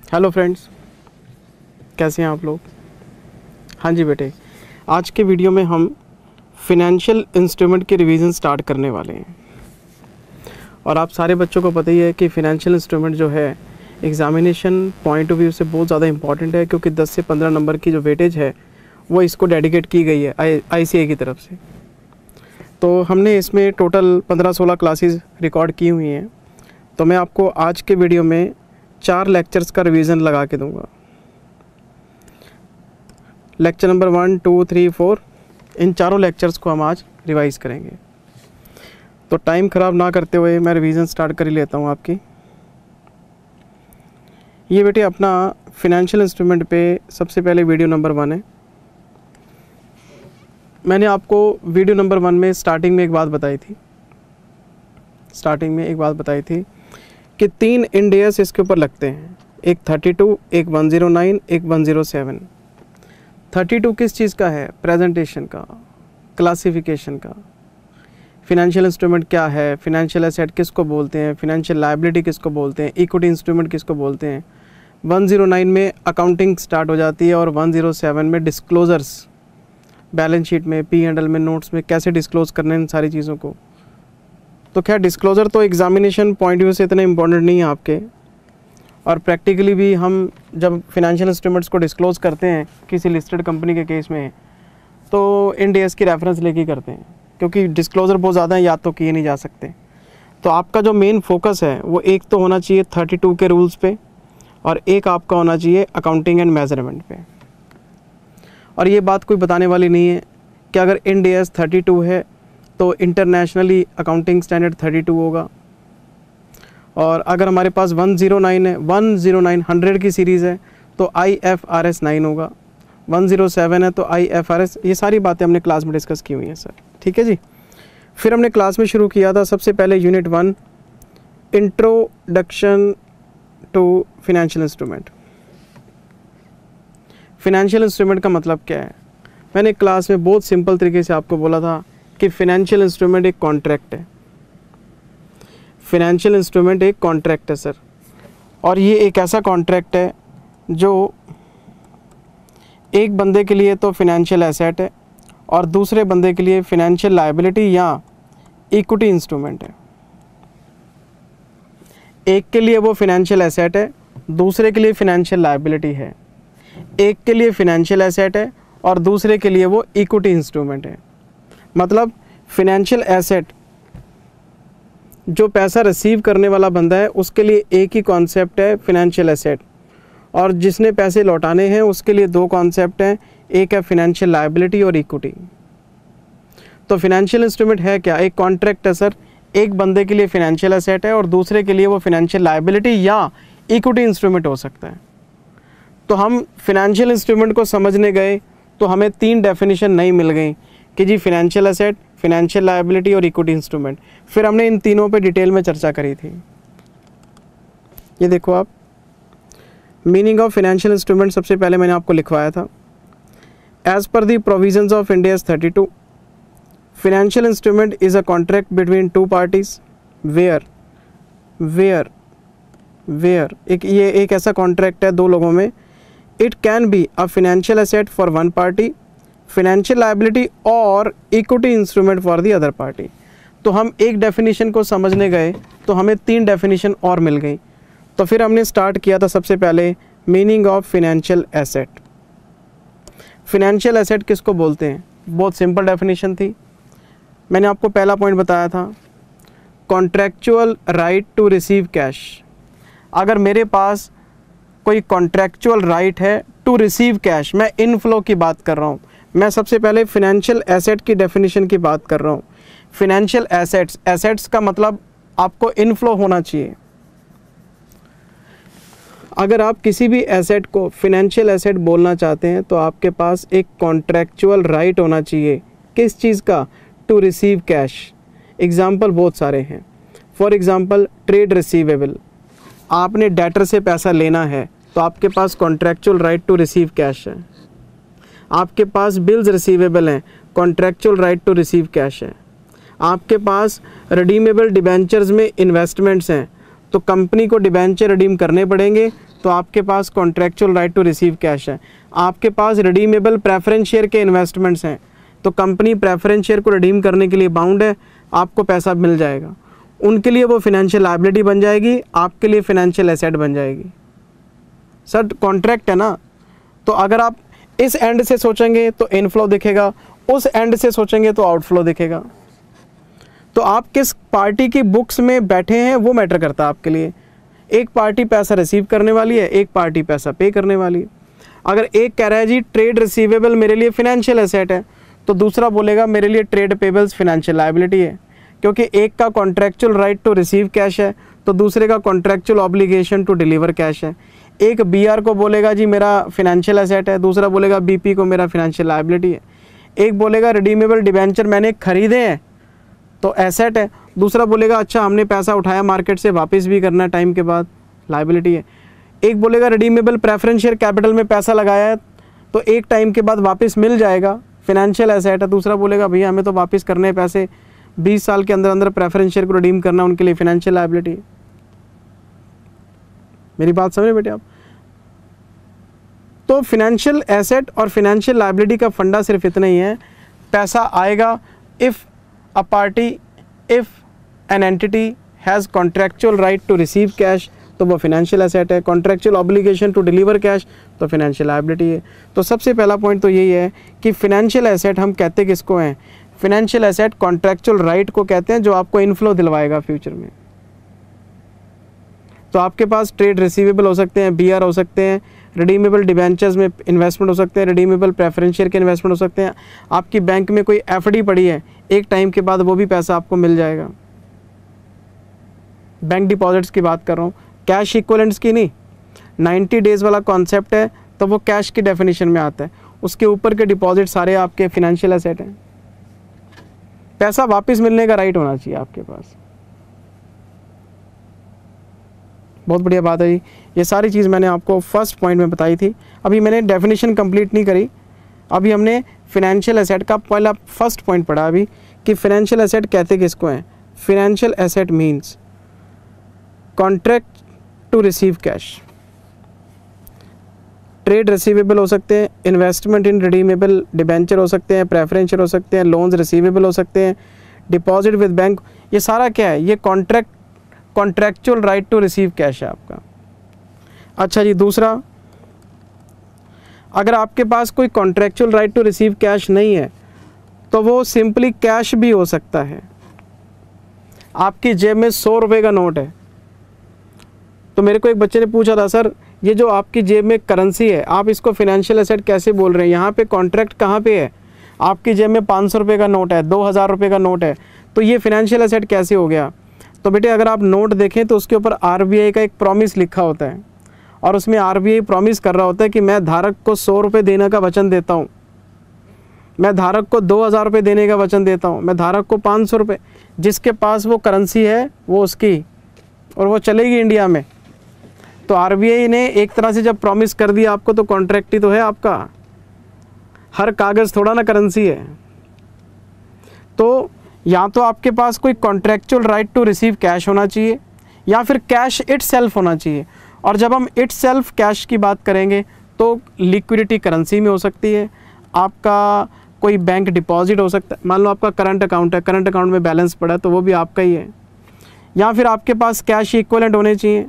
Hello friends, कैसे हैं आप लोग। हाँ जी बेटे, आज के वीडियो में हम फिनेंशियल इंस्ट्रूमेंट की रिवीजन स्टार्ट करने वाले हैं। और आप सारे बच्चों को पता ही है कि फिनेंशियल इंस्ट्रूमेंट जो है एग्जामिनेशन पॉइंट ऑफ व्यू से बहुत ज़्यादा इंपॉर्टेंट है, क्योंकि 10 से 15 नंबर की जो वेटेज है वो इसको डेडिकेट की गई है ICAI की तरफ से। तो हमने इसमें टोटल 15-16 क्लासेस रिकॉर्ड की हुई हैं। तो मैं आपको आज के वीडियो में 4 लेक्चर्स का रिवीजन लगा के दूंगा। लेक्चर नंबर 1, 2, 3, 4, इन चारों लेक्चर्स को हम आज रिवाइज करेंगे। तो टाइम ख़राब ना करते हुए मैं रिवीजन स्टार्ट कर ही लेता हूँ आपकी। ये बेटे अपना फिनेंशियल इंस्ट्रूमेंट पे सबसे पहले वीडियो नंबर 1 है। मैंने आपको वीडियो नंबर 1 में स्टार्टिंग में एक बात बताई थी कि 3 इंडेस इसके ऊपर लगते हैं, एक 32, एक 109, एक 107। 32 किस चीज़ का है? प्रेजेंटेशन का, क्लासिफिकेशन का। फिनेंशियल इंस्ट्रूमेंट क्या है, फिनेंशियल एसेट किसको बोलते हैं, फिनेंशियल लायबिलिटी किसको बोलते हैं, इक्विटी इंस्ट्रूमेंट किसको बोलते हैं। 109 में अकाउंटिंग स्टार्ट हो जाती है और 107 में डिस्क्लोजर्स, बैलेंस शीट में, P&L में, नोट्स में कैसे डिस्क्लोज करने हैं इन सारी चीज़ों को। तो खैर डिस्क्लोज़र तो एग्जामिनेशन पॉइंट व्यू से इतना इंपॉर्टेंट नहीं है आपके, और प्रैक्टिकली भी हम जब फिनेंशियल इंस्ट्रूमेंट्स को डिस्क्लोज़ करते हैं किसी लिस्टेड कंपनी के केस में, तो इंड एस की रेफरेंस लेके करते हैं, क्योंकि डिस्क्लोज़र बहुत ज़्यादा है, याद तो किए नहीं जा सकते। तो आपका जो मेन फोकस है वो एक तो होना चाहिए 32 के रूल्स पे, और एक आपका होना चाहिए अकाउंटिंग एंड मेजरमेंट पे। और ये बात कोई बताने वाली नहीं है कि अगर इंड एस 32 है तो इंटरनेशनली अकाउंटिंग स्टैंडर्ड 32 होगा, और अगर हमारे पास 109 है, 100 की सीरीज़ है तो IFRS 9 होगा, 107 है तो IFRS। ये सारी बातें हमने क्लास में डिस्कस की हुई हैं सर, ठीक है जी। फिर हमने क्लास में शुरू किया था सबसे पहले unit 1, introduction to financial instrument. Financial instrument का मतलब क्या है? मैंने क्लास में बहुत सिंपल तरीके से आपको बोला था कि फिनेंशियल इंस्ट्रूमेंट एक कॉन्ट्रैक्ट है। फिनेंशियल इंस्ट्रूमेंट एक कॉन्ट्रैक्ट है सर, और ये एक ऐसा कॉन्ट्रैक्ट है जो एक बंदे के लिए तो फिनेंशियल एसेट है और दूसरे बंदे के लिए फिनेंशियल लायबिलिटी या इक्विटी इंस्ट्रूमेंट है। एक के लिए वो फिनेंशियल एसेट है, दूसरे के लिए फिनेंशियल लायबिलिटी है। एक के लिए फिनेंशियल एसेट है और दूसरे के लिए वो इक्विटी इंस्ट्रूमेंट है। मतलब फिनेंशियल एसेट, जो पैसा रिसीव करने वाला बंदा है उसके लिए एक ही कॉन्सेप्ट है फिनेंशियल एसेट, और जिसने पैसे लौटाने हैं उसके लिए 2 कॉन्सेप्ट हैं, एक है फिनेंशियल लायबिलिटी और इक्विटी। तो फिनेंशियल इंस्ट्रूमेंट है क्या? एक कॉन्ट्रैक्ट है सर, एक बंदे के लिए फिनेंशियल एसेट है और दूसरे के लिए वो फिनेंशियल लायबिलिटी या इक्विटी इंस्ट्रूमेंट हो सकता है। तो हम फिनेंशियल इंस्ट्रूमेंट को समझने गए तो हमें 3 डेफिनेशन नहीं मिल गई कि जी फिनेंशियल एसेट, फिनेंशियल लायबिलिटी और इक्विटी इंस्ट्रूमेंट। फिर हमने इन तीनों पे डिटेल में चर्चा करी थी। ये देखो आप, मीनिंग ऑफ फिनेंशियल इंस्ट्रूमेंट सबसे पहले मैंने आपको लिखवाया था। As per the provisions of Ind AS 32, financial instrument is a contract between 2 parties where एक ऐसा कॉन्ट्रैक्ट है 2 लोगों में। It can be a financial asset for 1 party, financial liability और equity instrument for the other party. तो हम एक definition को समझने गए तो हमें 3 डेफिनेशन और मिल गई। तो फिर हमने स्टार्ट किया था सबसे पहले meaning of financial asset. Financial asset किसको बोलते हैं? बहुत सिंपल डेफिनेशन थी। मैंने आपको पहला पॉइंट बताया था, contractual right to receive cash. अगर मेरे पास कोई कॉन्ट्रैक्चुअल राइट है टू रिसीव कैश, मैं इनफ्लो की बात कर रहा हूँ। मैं सबसे पहले फिनेंशियल एसेट की डेफिनेशन की बात कर रहा हूँ। फिनेंशियल एसेट्स का मतलब आपको इनफ्लो होना चाहिए। अगर आप किसी भी एसेट को फिनेंशियल एसेट बोलना चाहते हैं तो आपके पास एक कॉन्ट्रैक्चुअल राइट होना चाहिए। किस चीज़ का? To receive cash. एग्जाम्पल बहुत सारे हैं। फॉर एग्जाम्पल ट्रेड रिसीवेबल, आपने डेटर से पैसा लेना है तो आपके पास contractual right to receive cash है। आपके पास बिल्स रिसीवेबल हैं, contractual right to receive cash है। आपके पास रिडीमेबल डिबेंचर्स में इन्वेस्टमेंट्स हैं, तो कंपनी को डिबेंचर रिडीम करने पड़ेंगे तो आपके पास contractual right to receive cash है। आपके पास रिडीमेबल प्रेफरेंस शेयर के इन्वेस्टमेंट्स हैं, तो कंपनी प्रेफरेंस शेयर को रिडीम करने के लिए बाउंड है, आपको पैसा मिल जाएगा। उनके लिए वो फिनेंशियल लायबिलिटी बन जाएगी, आपके लिए फिनेंशियल एसेट बन जाएगी। सर कॉन्ट्रैक्ट है ना, तो अगर आप इस एंड से सोचेंगे तो इनफ्लो दिखेगा, उस एंड से सोचेंगे तो आउटफ्लो दिखेगा। तो आप किस पार्टी की बुक्स में बैठे हैं वो मैटर करता है आपके लिए। एक पार्टी पैसा रिसीव करने वाली है, एक पार्टी पैसा पे करने वाली है। अगर एक कह रहा है जी ट्रेड रिसीवेबल मेरे लिए फिनेंशियल एसेट है, तो दूसरा बोलेगा मेरे लिए ट्रेड पेबल्स फिनेंशियल लायबिलिटी है, क्योंकि एक का contractual right to receive cash है तो दूसरे का contractual obligation to deliver cash है। एक बीआर को बोलेगा जी मेरा फिनेंशियल एसेट है, दूसरा बोलेगा बीपी को मेरा फिनेंशियल लायबिलिटी है। एक बोलेगा रिडीमेबल डिबेंचर मैंने खरीदे हैं तो एसेट है, दूसरा बोलेगा अच्छा हमने पैसा उठाया मार्केट से वापस भी करना टाइम के बाद, लायबिलिटी है। एक बोलेगा रिडीमेबल प्रेफरेंस शेयर कैपिटल में पैसा लगाया है तो एक टाइम के बाद वापस मिल जाएगा, फिनेंशियल एसेट है। दूसरा बोलेगा भैया हमें तो वापस करने पैसे 20 साल के अंदर अंदर प्रेफरेंस शेयर को रिडीम करना, उनके लिए फिनेंशियल लायबिलिटी है। मेरी बात समझ बेटे आप? तो फिनेंशियल एसेट और फिनेंशियल लायबिलिटी का फंडा सिर्फ इतना ही है, पैसा आएगा if a party, if an entity has contractual right to receive cash तो वो फिनेंशियल एसेट है, contractual obligation to deliver cash तो फिनेंशियल लायबिलिटी है। तो सबसे पहला पॉइंट तो यही है कि फिनेंशियल एसेट हम कहते किसको हैं? फिनेंशियल एसेट कॉन्ट्रैक्चुअल राइट को कहते हैं जो आपको इनफ्लो दिलवाएगा फ्यूचर में। तो आपके पास ट्रेड रिसीवेबल हो सकते हैं, बीआर हो सकते हैं, रिडीमेबल डिबेंचर्स में इन्वेस्टमेंट हो सकते हैं, रिडीमेबल प्रेफरेंस शेयर के इन्वेस्टमेंट हो सकते हैं। आपकी बैंक में कोई एफडी पड़ी है, एक टाइम के बाद वो भी पैसा आपको मिल जाएगा। बैंक डिपॉजिट्स की बात कर रहा हूँ, कैश इक्विवेलेंट्स की नहीं। 90 डेज़ वाला कॉन्सेप्ट है तो वो कैश की डेफिनेशन में आता है, उसके ऊपर के डिपॉजिट सारे आपके फिनेंशियल एसेट हैं। पैसा वापस मिलने का राइट होना चाहिए आपके पास। बहुत बढ़िया बात है जी। ये सारी चीज़ मैंने आपको फर्स्ट पॉइंट में बताई थी। अभी मैंने डेफिनेशन कंप्लीट नहीं करी, अभी हमने फिनेंशियल एसेट का पहला फर्स्ट पॉइंट पढ़ा अभी कि फिनेंशियल एसेट कहते किसको हैं। Financial asset means contract to receive cash, trade receivable हो सकते हैं, इन्वेस्टमेंट इन रिडीमेबल डिबेंचर हो सकते हैं, प्रेफरेंस शेयर हो सकते हैं, लोन्स रिसीवेबल हो सकते हैं, डिपॉजिट विद बैंक। ये सारा क्या है? ये contractual right to receive cash है आपका। अच्छा जी, दूसरा, अगर आपके पास कोई contractual right to receive cash नहीं है तो वो सिंपली कैश भी हो सकता है। आपकी जेब में 100 रुपये का नोट है, तो मेरे को एक बच्चे ने पूछा था सर ये जो आपकी जेब में करेंसी है आप इसको फिनेंशियल एसेट कैसे बोल रहे हैं, यहाँ पे कॉन्ट्रैक्ट कहाँ पे है? आपकी जेब में 500 रुपये का नोट है, 2000 रुपये का नोट है, तो ये फिनेंशियल एसेट कैसे हो गया? तो बेटे अगर आप नोट देखें तो उसके ऊपर आरबीआई का एक प्रॉमिस लिखा होता है और उसमें आरबीआई प्रॉमिस कर रहा होता है कि मैं धारक को 100 रुपये देने का वचन देता हूँ, मैं धारक को 2000 रुपये देने का वचन देता हूँ, मैं धारक को 500 रुपये। जिसके पास वो करेंसी है वो उसकी, और वो चलेगी इंडिया में। तो आरबीआई ने एक तरह से जब प्रॉमिस कर दिया आपको तो कॉन्ट्रैक्ट ही तो है आपका, हर कागज़ थोड़ा ना करेंसी है। तो या तो आपके पास कोई contractual right to receive cash होना चाहिए या फिर कैश इटसेल्फ होना चाहिए। और जब हम इटसेल्फ कैश की बात करेंगे तो लिक्विडिटी करेंसी में हो सकती है, आपका कोई बैंक डिपॉजिट हो सकता है, मान लो आपका करंट अकाउंट है, करंट अकाउंट में बैलेंस पड़ा है तो वो भी आपका ही है, या फिर आपके पास कैश इक्विवेलेंट होने चाहिए।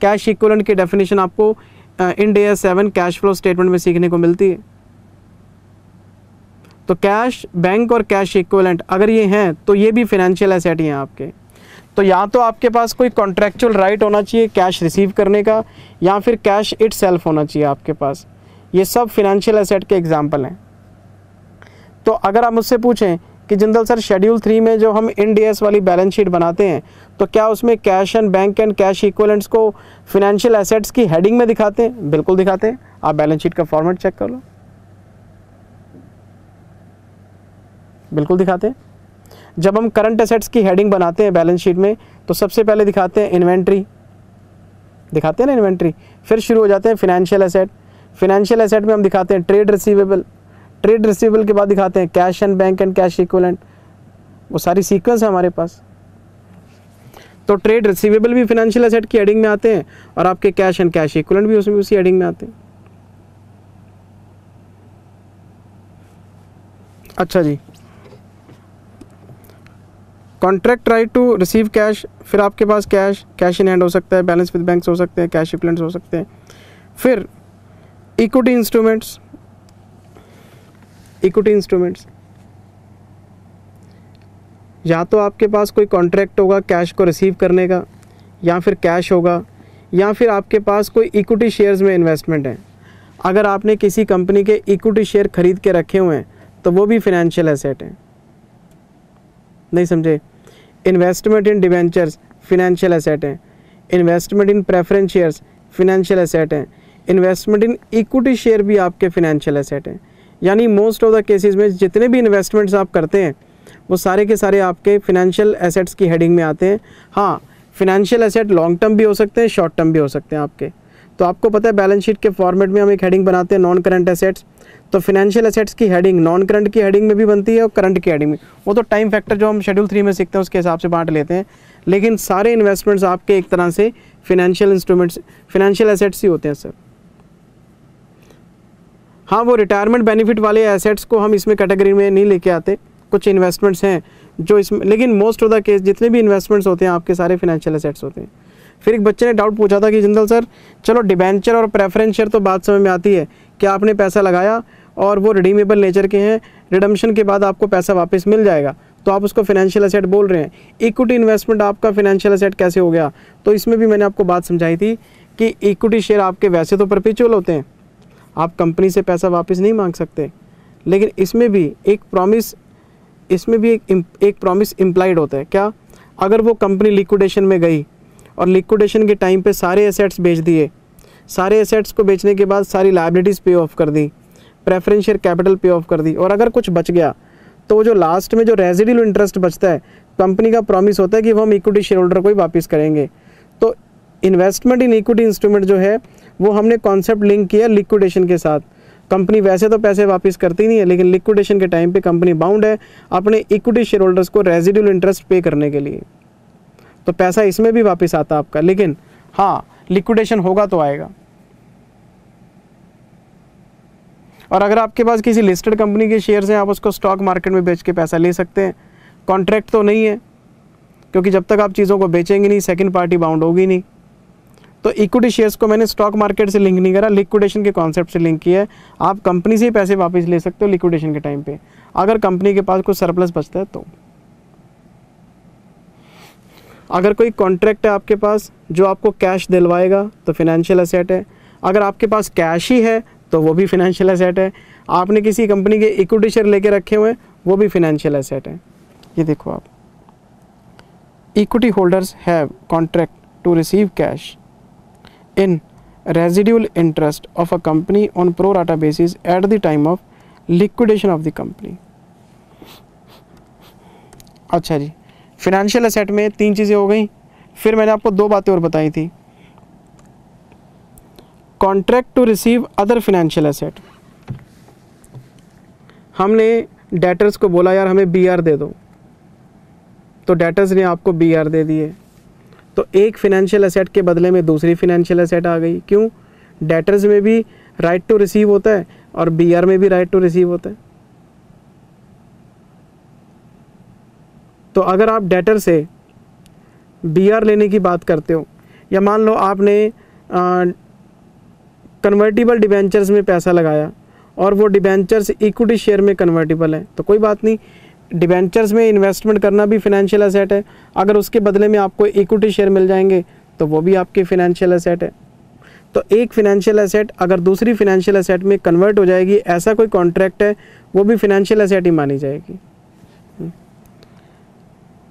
कैश इक्विवेलेंट की डेफिनेशन आपको Ind AS 7 cash flow statement में सीखने को मिलती है। तो कैश, बैंक और कैश इक्विवेलेंट अगर ये हैं तो ये भी फिनेंशियल एसेट ही हैं आपके। तो या तो आपके पास कोई कॉन्ट्रैक्चुअल राइट होना चाहिए कैश रिसीव करने का, या फिर कैश इटसेल्फ होना चाहिए आपके पास। ये सब फिनेंशियल एसेट के एग्जाम्पल हैं। तो अगर आप मुझसे पूछें कि जिंदल सर शेड्यूल 3 में जो हम इंड AS वाली बैलेंस शीट बनाते हैं तो क्या उसमें cash and bank and cash equivalents को फिनेंशियल एसेट्स की हेडिंग में दिखाते हैं? बिल्कुल दिखाते हैं। आप बैलेंस शीट का फॉर्मेट चेक कर लो, बिल्कुल दिखाते हैं। जब हम करंट एसेट्स की हेडिंग बनाते हैं बैलेंस शीट में तो सबसे पहले दिखाते हैं इन्वेंट्री, दिखाते हैं ना इन्वेंट्री, फिर शुरू हो जाते हैं फिनेंशियल एसेट। फिनेंशियल एसेट में हम दिखाते हैं ट्रेड रिसीवेबल, ट्रेड रिसीवेबल के बाद दिखाते हैं cash and bank and cash equivalent. वो सारी सीक्वेंस है हमारे पास। तो ट्रेड रिसीवेबल भी फिनेंशियल एसेट की हेडिंग में आते हैं और आपके कैश एंड कैश इक्विवेलेंट भी उसमें उसी हेडिंग में आते हैं। अच्छा जी, contract right to receive cash, फिर आपके पास कैश इन हैंड हो सकता है, बैलेंस विद बैंक्स हो सकते हैं, कैश इक्विवेलेंट्स हो सकते हैं। फिर इक्विटी इंस्ट्रूमेंट्स, या तो आपके पास कोई कॉन्ट्रैक्ट होगा कैश को रिसीव करने का, या फिर कैश होगा, या फिर आपके पास कोई इक्विटी शेयर्स में इन्वेस्टमेंट है। अगर आपने किसी कंपनी के इक्विटी शेयर खरीद के रखे हुए हैं तो वो भी फिनेंशियल एसेट है। नहीं समझे? Investment in debentures financial asset है, investment in preference shares financial asset है, इन्वेस्टमेंट इन इक्विटी शेयर भी आपके फिनेंशियल एसेट है। यानी मोस्ट ऑफ द केसेस में जितने भी इन्वेस्टमेंट्स आप करते हैं वो सारे के सारे आपके फिनेंशियल एसेट्स की हेडिंग में आते हैं। हाँ, फिनेंशियल एसेट लॉन्ग टर्म भी हो सकते हैं, शॉर्ट टर्म भी हो सकते हैं आपके। तो आपको पता है बैलेंस शीट के फॉर्मेट में हम एक हेडिंग बनाते हैं नॉन करंट एसेट्स, तो फिनेंशियल एसेट्स की हेडिंग नॉन करंट की हेडिंग में भी बनती है और करंट की हेडिंग में। वो तो टाइम फैक्टर जो हम शेड्यूल 3 में सीखते हैं उसके हिसाब से बांट लेते हैं, लेकिन सारे इन्वेस्टमेंट्स आपके एक तरह से फिनेंशियल इंस्ट्रूमेंट्स फिनेंशियल एसेट्स ही होते हैं सर। हाँ, वो रिटायरमेंट बेनिफिट वाले एसेट्स को हम इसमें कैटेगरी में नहीं लेके आते, कुछ इन्वेस्टमेंट्स हैं जो इसमें, लेकिन मोस्ट ऑफ द केस जितने भी इन्वेस्टमेंट्स होते हैं आपके सारे फिनेंशियल एसेट्स होते हैं। फिर एक बच्चे ने डाउट पूछा था कि जिंदल सर, चलो डिबेंचर और प्रेफरेंस शेयर तो बात समझ में आती है कि आपने पैसा लगाया और वो रिडीमेबल नेचर के हैं, रिडम्पशन के बाद आपको पैसा वापस मिल जाएगा, तो आप उसको फिनेंशियल एसेट बोल रहे हैं। इक्विटी इन्वेस्टमेंट आपका फिनेंशियल एसेट कैसे हो गया? तो इसमें भी मैंने आपको बात समझाई थी कि इक्विटी शेयर आपके वैसे तो परपेचुअल होते हैं, आप कंपनी से पैसा वापस नहीं मांग सकते, लेकिन इसमें भी एक प्रॉमिस इम्प्लाइड होता है। क्या? अगर वो कंपनी लिक्विडेशन में गई और लिक्विडेशन के टाइम पे सारे एसेट्स बेच दिए, सारे एसेट्स को बेचने के बाद सारी लायबिलिटीज़ पे ऑफ कर दी, प्रेफरेंस शेयर कैपिटल पे ऑफ कर दी, और अगर कुछ बच गया तो वो जो लास्ट में जो रेजिडुअल इंटरेस्ट बचता है, कंपनी का प्रॉमिस होता है कि वो हम इक्विटी शेयर होल्डर को ही वापस करेंगे। तो इन्वेस्टमेंट इन इक्विटी इंस्ट्रूमेंट जो है वो हमने कॉन्सेप्ट लिंक किया लिक्विडेशन के साथ। कंपनी वैसे तो पैसे वापस करती नहीं है, लेकिन लिक्विडेशन के टाइम पे कंपनी बाउंड है अपने इक्विटी शेयर होल्डर्स को रेजिडुअल इंटरेस्ट पे करने के लिए, तो पैसा इसमें भी वापस आता आपका। लेकिन हाँ, लिक्विडेशन होगा तो आएगा। और अगर आपके पास किसी लिस्टेड कंपनी के शेयर्स हैं, आप उसको स्टॉक मार्केट में बेच के पैसा ले सकते हैं। कॉन्ट्रैक्ट तो नहीं है, क्योंकि जब तक आप चीज़ों को बेचेंगे नहीं सेकंड पार्टी बाउंड होगी नहीं। तो इक्विटी शेयर्स को मैंने स्टॉक मार्केट से लिंक नहीं करा, लिक्विडेशन के कॉन्सेप्ट से लिंक किया है। आप कंपनी से ही पैसे वापस ले सकते हो लिक्विडेशन के टाइम पे, अगर कंपनी के पास कुछ सरप्लस बचता है तो। अगर कोई कॉन्ट्रैक्ट है आपके पास जो आपको कैश दिलवाएगा तो फिनेंशियल एसेट है। अगर आपके पास कैश ही है तो वो भी फिनेंशियल एसेट है। आपने किसी कंपनी के इक्विटी शेयर लेके रखे हुए हैं, वो भी फिनेंशियल एसेट है। ये देखो आप, equity holders have contract to receive cash in residual interest of a company on pro rata basis at the time of liquidation of the company। अच्छा जी, फिनेंशियल एसेट में 3 चीज़ें हो गई। फिर मैंने आपको 2 बातें और बताई थी। Contract to receive other financial asset, हमने डेटर्स को बोला यार हमें BR दे दो, तो डेटर्स ने आपको BR दे दिए, तो एक फिनेंशियल एसेट के बदले में दूसरी फिनेंशियल एसेट आ गई। क्यों? डेटर्स में भी राइट टू रिसीव होता है और BR में भी राइट टू रिसीव होता है। तो अगर आप डेटर से BR लेने की बात करते हो, या मान लो आपने कन्वर्टिबल डिबेंचर्स में पैसा लगाया और वो डिबेंचर्स इक्विटी शेयर में कन्वर्टिबल है, तो कोई बात नहीं, डिबेंचर्स में इन्वेस्टमेंट करना भी फिनेंशियल एसेट है। अगर उसके बदले में आपको इक्विटी शेयर मिल जाएंगे तो वो भी आपके फिनेंशियल एसेट है। तो एक फिनेंशियल एसेट अगर दूसरी फिनेंशियल एसेट में कन्वर्ट हो जाएगी, ऐसा कोई कॉन्ट्रैक्ट है, वो भी फिनेंशियल एसेट ही मानी जाएगी।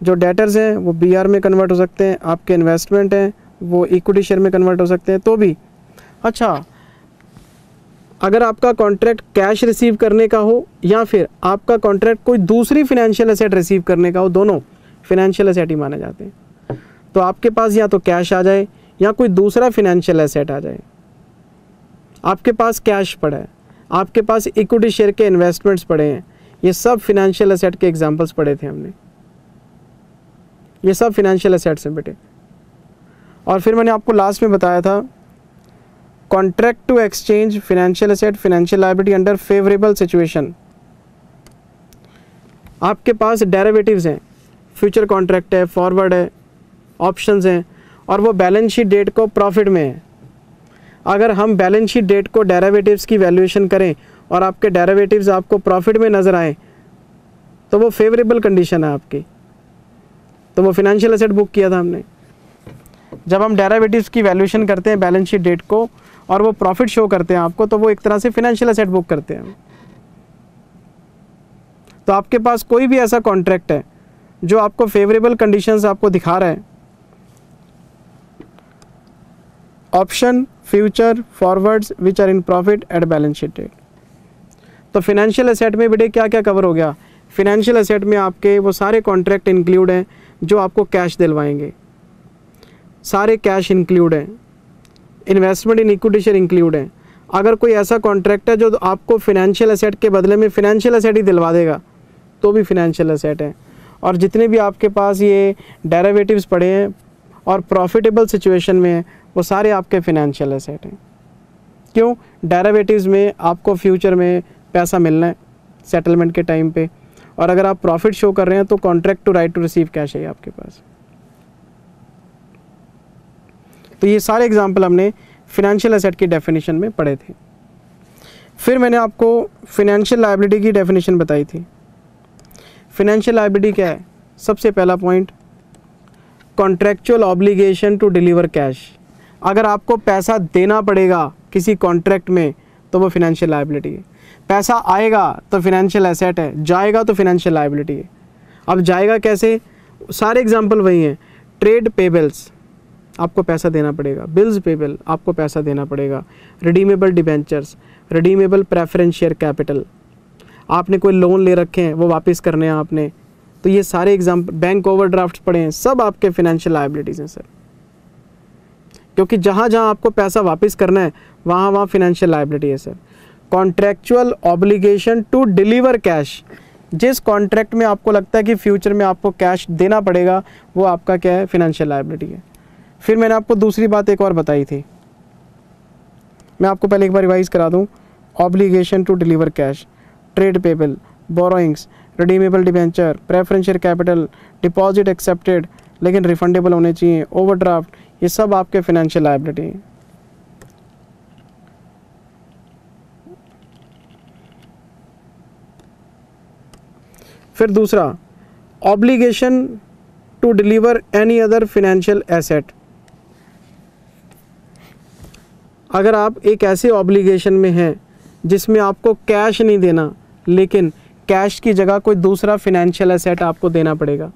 जो डेटर्स हैं वो BR में कन्वर्ट हो सकते हैं, आपके इन्वेस्टमेंट हैं वो इक्विटी शेयर में कन्वर्ट हो सकते हैं, तो भी। अच्छा, अगर आपका कॉन्ट्रैक्ट कैश रिसीव करने का हो या फिर आपका कॉन्ट्रैक्ट कोई दूसरी फिनेंशियल एसेट रिसीव करने का हो, दोनों फिनेंशियल एसेट ही माने जाते हैं। तो आपके पास या तो कैश आ जाए या कोई दूसरा फिनेंशियल एसेट आ जाए। आपके पास कैश पड़ा है, आपके पास इक्विटी शेयर के इन्वेस्टमेंट्स पड़े हैं, ये सब फिनेंशियल एसेट के एग्जांपल्स पढ़े थे हमने। ये सब फिनेंशियल एसेट्स हैं बेटे। और फिर मैंने आपको लास्ट में बताया था contract to exchange financial asset financial liability under favourable situation. आपके पास डेरिवेटिव्स हैं, फ्यूचर कॉन्ट्रैक्ट है, फॉरवर्ड है, ऑप्शंस हैं, और वो बैलेंस शीट डेट को प्रॉफिट में है। अगर हम बैलेंस शीट डेट को डेरिवेटिव्स की वैल्यूएशन करें और आपके डेरिवेटिव्स आपको प्रॉफिट में नज़र आए तो वो फेवरेबल कंडीशन है आपकी, तो वो फिनेंशियल एसेट बुक किया था हमने। जब हम डेरिवेटिव्स की वैल्यूएशन करते हैं बैलेंस शीट डेट को और वो प्रॉफिट शो करते हैं आपको, तो वो एक तरह से फिनेंशियल एसेट बुक करते हैं। तो आपके पास कोई भी ऐसा कॉन्ट्रैक्ट है जो आपको फेवरेबल कंडीशंस आपको दिखा रहा है, option, future, forwards which are in profit at balance sheet date, तो फिनेंशियल एसेट में बेटे क्या क्या कवर हो गया? फिनेंशियल एसेट में आपके वो सारे कॉन्ट्रैक्ट इंक्लूड हैं जो आपको कैश दिलवाएंगे, सारे कैश इंक्लूड हैं, investment in equity share include हैं। अगर कोई ऐसा कॉन्ट्रैक्ट है जो आपको फिनेंशियल एसेट के बदले में फिनेंशियल एसेट ही दिलवा देगा तो भी फिनेंशियल एसेट है। और जितने भी आपके पास ये डेरिवेटिव्स पड़े हैं और प्रॉफिटेबल सिचुएशन में है वो सारे आपके फिनेंशियल एसेट हैं। क्यों? डेरिवेटिव्स में आपको फ्यूचर में पैसा मिलना है सेटलमेंट के टाइम पे, और अगर आप प्रॉफिट शो कर रहे हैं तो contract to right to receive cash है आपके पास। तो ये सारे एग्जाम्पल हमने फिनेंशियल एसेट की डेफिनेशन में पढ़े थे। फिर मैंने आपको फिनेंशियल लायबिलिटी की डेफिनेशन बताई थी। फिनेंशियल लायबिलिटी क्या है? सबसे पहला point, contractual obligation to deliver cash. अगर आपको पैसा देना पड़ेगा किसी कॉन्ट्रैक्ट में तो वो फिनेंशियल लायबिलिटी है। पैसा आएगा तो फिनेंशियल एसेट है, जाएगा तो फिनेंशियल लायबिलिटी है। अब जाएगा कैसे? सारे एग्जाम्पल वही हैं। ट्रेड पेबल्स, आपको पैसा देना पड़ेगा। बिल्स पेबल, आपको पैसा देना पड़ेगा। Redeemable debentures, redeemable preference share capital, आपने कोई लोन ले रखे हैं वो वापस करने हैं आपने, तो ये सारे एग्जाम्पल, बैंक ओवरड्राफ्ट पड़े हैं, सब आपके फिनेंशियल लायबिलिटीज़ हैं सर। क्योंकि जहाँ जहाँ आपको पैसा वापस करना है वहाँ वहाँ फिनेंशियल लायबिलिटी है sir. Contractual obligation to deliver cash, जिस कॉन्ट्रैक्ट में आपको लगता है कि फ्यूचर में आपको कैश देना पड़ेगा वो आपका क्या है? फिनेंशियल लायबिलिटी है। फिर मैंने आपको दूसरी बात एक और बताई थी, मैं आपको पहले एक बार रिवाइज करा दूं। Obligation to deliver cash, trade payable, borrowings, redeemable debenture, preference share capital, deposit accepted लेकिन रिफंडेबल होने चाहिए, ओवरड्राफ्ट, ये सब आपके फिनेंशियल लायबिलिटी हैं। फिर दूसरा, obligation to deliver any other financial asset. अगर आप एक ऐसे ऑब्लिगेशन में हैं जिसमें आपको कैश नहीं देना लेकिन कैश की जगह कोई दूसरा फिनेंशियल एसेट आपको देना पड़ेगा,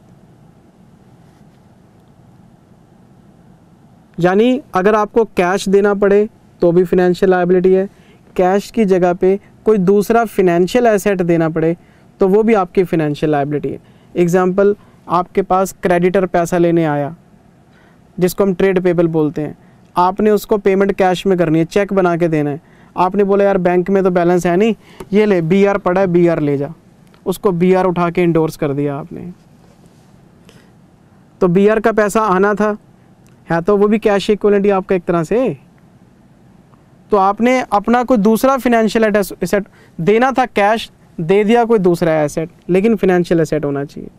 यानी अगर आपको कैश देना पड़े तो भी फिनेंशियल लायबिलिटी है, कैश की जगह पे कोई दूसरा फिनेंशियल एसेट देना पड़े तो वो भी आपकी फिनेंशियल लायबिलिटी है। एग्जाम्पल, आपके पास क्रेडिटर पैसा लेने आया जिसको हम ट्रेड पेबल बोलते हैं, आपने उसको पेमेंट कैश में करनी है, चेक बना के देना है। आपने बोला यार बैंक में तो बैलेंस है नहीं, ये ले BR पड़ा है, BR ले जा, उसको BR उठा के इंडोर्स कर दिया आपने, तो BR का पैसा आना था, है तो वो भी कैश इक्विवेलेंट ही आपका एक तरह से। तो आपने अपना कोई दूसरा फिनेंशियल एसेट देना था, कैश दे दिया कोई दूसरा एसेट, लेकिन फिनेंशियल एसेट होना चाहिए।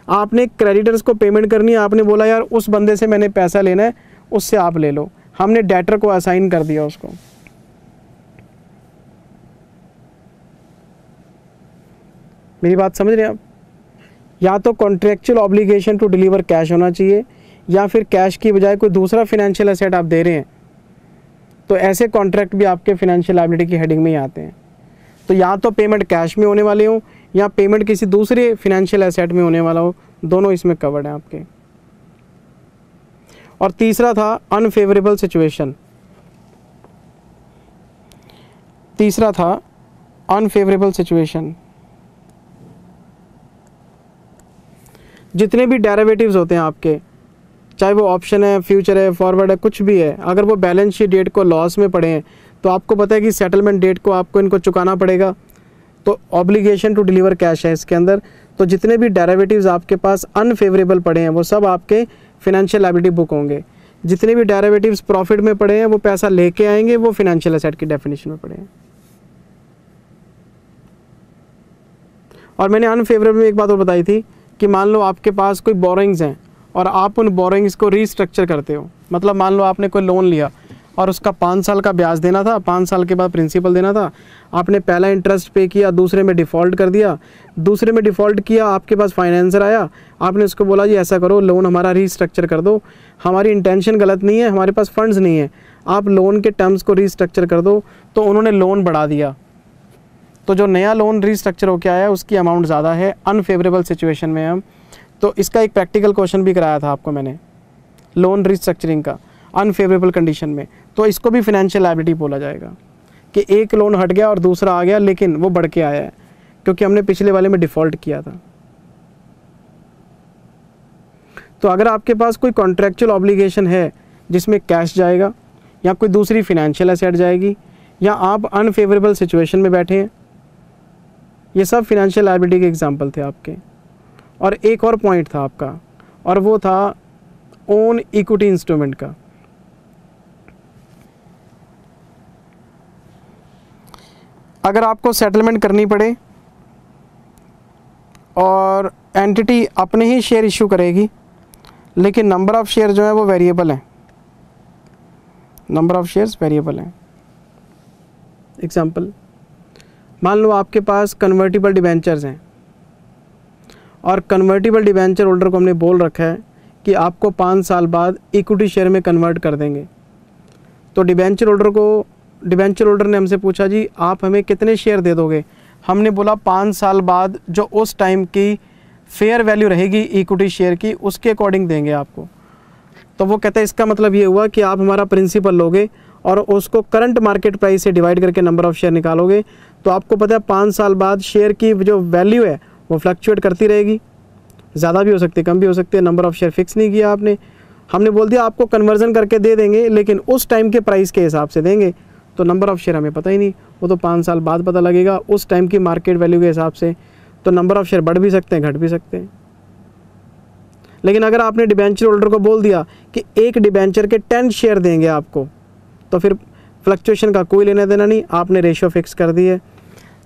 आपने क्रेडिटर्स को पेमेंट करनी है, आपने बोला यार उस बंदे से मैंने पैसा लेना है, उससे आप ले लो, हमने डेटर को असाइन कर दिया उसको। मेरी बात समझ रहे हैं आप? या तो contractual obligation to deliver cash होना चाहिए, या फिर कैश की बजाय कोई दूसरा फिनेंशियल एसेट आप दे रहे हैं, तो ऐसे कॉन्ट्रैक्ट भी आपके फिनेंशियल लायबिलिटी की हेडिंग में ही आते हैं। तो या तो पेमेंट कैश में होने वाले हो या पेमेंट किसी दूसरे फिनेंशियल एसेट में होने वाला हो, दोनों इसमें कवर्ड हैं आपके। और तीसरा था अनफेवरेबल सिचुएशन। तीसरा था अनफेवरेबल सिचुएशन। जितने भी डेरिवेटिव्स होते हैं आपके, चाहे वो ऑप्शन है, फ्यूचर है, फॉरवर्ड है, कुछ भी है, अगर वो बैलेंस शीट डेट को लॉस में पड़े हैं तो आपको पता है कि सेटलमेंट डेट को आपको इनको चुकाना पड़ेगा। तो ऑब्लिगेशन टू डिलीवर कैश है इसके अंदर। तो जितने भी डेरिवेटिव्स आपके पास अनफेवरेबल पड़े हैं वो सब आपके फिनेंशियल लायबिलिटी बुक होंगे। जितने भी डेरिवेटिव्स प्रॉफिट में पड़े हैं वो पैसा लेके आएंगे, वो फिनेंशियल एसेट की डेफिनेशन में पड़े हैं। और मैंने अनफेवरेबल में एक बात और बताई थी कि मान लो आपके पास कोई बोरोइंग्स हैं और आप उन बोरोइंग्स को रीस्ट्रक्चर करते हो, मतलब मान लो आपने कोई लोन लिया और उसका 5 साल का ब्याज देना था, 5 साल के बाद प्रिंसिपल देना था, आपने पहला इंटरेस्ट पे किया, दूसरे में डिफ़ॉल्ट कर दिया, दूसरे में डिफ़ॉल्ट किया, आपके पास फाइनेंसर आया, आपने उसको बोला जी ऐसा करो लोन हमारा रीस्ट्रक्चर कर दो, हमारी इंटेंशन गलत नहीं है, हमारे पास फंड्स नहीं है, आप लोन के टर्म्स को रीस्ट्रक्चर कर दो, तो उन्होंने लोन बढ़ा दिया। तो जो नया लोन रीस्ट्रक्चर होकर आया उसकी अमाउंट ज़्यादा है, अनफेवरेबल सिचुएशन में हम। तो इसका एक प्रैक्टिकल क्वेश्चन भी कराया था आपको मैंने, लोन रीस्ट्रक्चरिंग का अनफेवरेबल कंडीशन में। तो इसको भी फिनेंशियल लायबिलिटी बोला जाएगा कि एक लोन हट गया और दूसरा आ गया, लेकिन वो बढ़ के आया है क्योंकि हमने पिछले वाले में डिफ़ॉल्ट किया था। तो अगर आपके पास कोई कॉन्ट्रैक्चुअल ऑब्लिगेशन है जिसमें कैश जाएगा या कोई दूसरी फिनेंशियल एसेट जाएगी या आप अनफेवरेबल सिचुएशन में बैठे हैं, ये सब फिनेंशियल लायबिलिटी के एग्जाम्पल थे आपके। और एक और पॉइंट था आपका, और वो था ओन इक्विटी इंस्ट्रूमेंट का। अगर आपको सेटलमेंट करनी पड़े और एंटिटी अपने ही शेयर इशू करेगी, लेकिन नंबर ऑफ़ शेयर जो है वो वेरिएबल है, नंबर ऑफ़ शेयर्स वेरिएबल है। एग्जाम्पल, मान लो आपके पास कन्वर्टिबल डिबेंचर्स हैं और कन्वर्टिबल डिबेंचर होल्डर को हमने बोल रखा है कि आपको 5 साल बाद इक्विटी शेयर में कन्वर्ट कर देंगे। तो डिबेंचर होल्डर ने हमसे पूछा जी आप हमें कितने शेयर दे दोगे। हमने बोला 5 साल बाद जो उस टाइम की फेयर वैल्यू रहेगी इक्विटी शेयर की उसके अकॉर्डिंग देंगे आपको। तो वो कहते हैं इसका मतलब ये हुआ कि आप हमारा प्रिंसिपल लोगे और उसको करंट मार्केट प्राइस से डिवाइड करके नंबर ऑफ़ शेयर निकालोगे। तो आपको पता है 5 साल बाद शेयर की जो वैल्यू है वो फ्लक्चुएट करती रहेगी, ज़्यादा भी हो सकती है कम भी हो सकती है, नंबर ऑफ़ शेयर फिक्स नहीं किया आपने। हमने बोल दिया आपको कन्वर्जन करके दे देंगे लेकिन उस टाइम के प्राइस के हिसाब से देंगे। तो नंबर ऑफ़ शेयर हमें पता ही नहीं, वो तो 5 साल बाद पता लगेगा उस टाइम की मार्केट वैल्यू के हिसाब से। तो नंबर ऑफ़ शेयर बढ़ भी सकते हैं घट भी सकते हैं। लेकिन अगर आपने डिबेंचर होल्डर को बोल दिया कि एक डिबेंचर के 10 शेयर देंगे आपको, तो फिर फ्लक्चुएशन का कोई लेना देना नहीं, आपने रेशियो फिक्स कर दी है।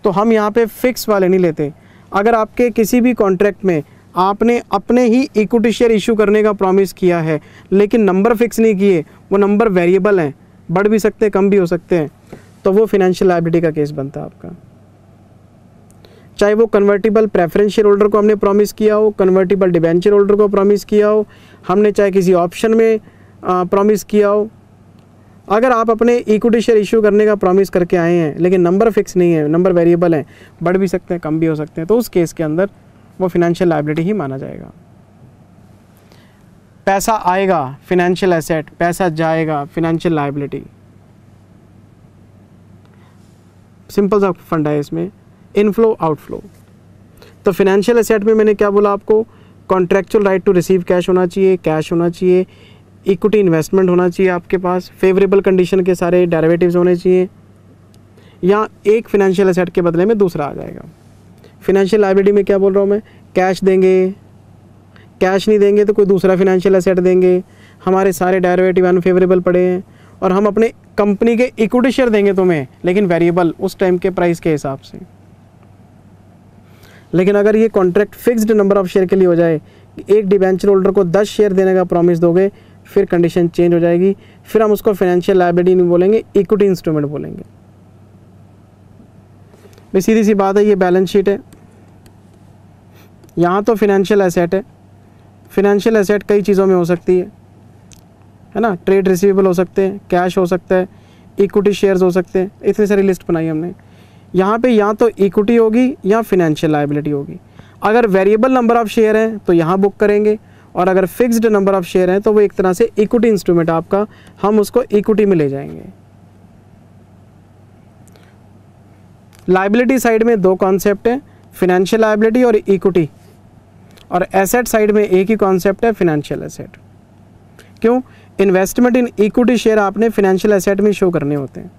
तो हम यहाँ पे फिक्स वाले नहीं लेते। अगर आपके किसी भी कॉन्ट्रैक्ट में आपने अपने ही इक्विटी शेयर इशू करने का प्रॉमिस किया है लेकिन नंबर फिक्स नहीं किए, वो नंबर वेरिएबल हैं, बढ़ भी सकते हैं कम भी हो सकते हैं, तो वो फिनेंशियल लायबिलिटी का केस बनता है आपका। चाहे वो कन्वर्टिबल प्रेफरेंस शेयर होल्डर को हमने प्रॉमिस किया हो, कन्वर्टिबल डिबेंचर होल्डर को प्रॉमिस किया हो, हमने चाहे किसी ऑप्शन में प्रॉमिस किया हो, अगर आप अपने इक्विटी शेयर इशू करने का प्रॉमिस करके आए हैं लेकिन नंबर फिक्स नहीं है, नंबर वेरिएबल हैं, बढ़ भी सकते हैं कम भी हो सकते हैं, तो उस केस के अंदर वो फिनेंशियल लायबिलिटी ही माना जाएगा। पैसा आएगा फिनेंशियल एसेट, पैसा जाएगा फिनेंशियल लायबिलिटी। सिंपल सा फंडा है इसमें, इनफ्लो आउटफ्लो। तो फिनेंशियल एसेट में मैंने क्या बोला आपको, contractual right to receive cash होना चाहिए, कैश होना चाहिए, इक्विटी इन्वेस्टमेंट होना चाहिए आपके पास, फेवरेबल कंडीशन के सारे डेरिवेटिव्स होने चाहिए, या एक फिनेंशियल एसेट के बदले में दूसरा आ जाएगा। फिनेंशियल लायबिलिटी में क्या बोल रहा हूँ मैं, कैश देंगे, कैश नहीं देंगे तो कोई दूसरा फिनेंशियल एसेट देंगे, हमारे सारे डेरिवेटिव अनफेवरेबल पड़े हैं और हम अपने कंपनी के इक्विटी शेयर देंगे तुम्हें लेकिन वेरिएबल उस टाइम के प्राइस के हिसाब से। लेकिन अगर ये contract fixed number of share के लिए हो जाए, एक डिबेंचर होल्डर को 10 शेयर देने का प्रॉमिस दोगे, फिर कंडीशन चेंज हो जाएगी, फिर हम उसको फाइनेंशियल लायबिलिटी नहीं बोलेंगे, इक्विटी इंस्ट्रूमेंट बोलेंगे। भाई सीधी सी बात है, ये बैलेंस शीट है, यहाँ तो फिनेंशियल एसेट है। फिनेंशियल एसेट कई चीज़ों में हो सकती है ना, ट्रेड रिसीवेबल हो सकते हैं, कैश हो सकता है, इक्विटी शेयर्स हो सकते हैं, इतनी सारी लिस्ट बनाई हमने। यहाँ पे या तो इक्विटी होगी या फिनेंशियल लायबिलिटी होगी। अगर वेरिएबल नंबर ऑफ शेयर हैं तो यहाँ बुक करेंगे, और अगर फिक्स्ड नंबर ऑफ शेयर हैं तो वो एक तरह से इक्विटी इंस्ट्रूमेंट आपका, हम उसको इक्विटी में ले जाएंगे। लायबिलिटी साइड में 2 कॉन्सेप्ट हैं, फिनेंशियल लायबिलिटी और इक्विटी, और एसेट साइड में एक ही कॉन्सेप्ट है, फिनेंशियल एसेट। क्यों, इन्वेस्टमेंट इन इक्विटी शेयर आपने फिनेंशियल एसेट में शो करने होते हैं।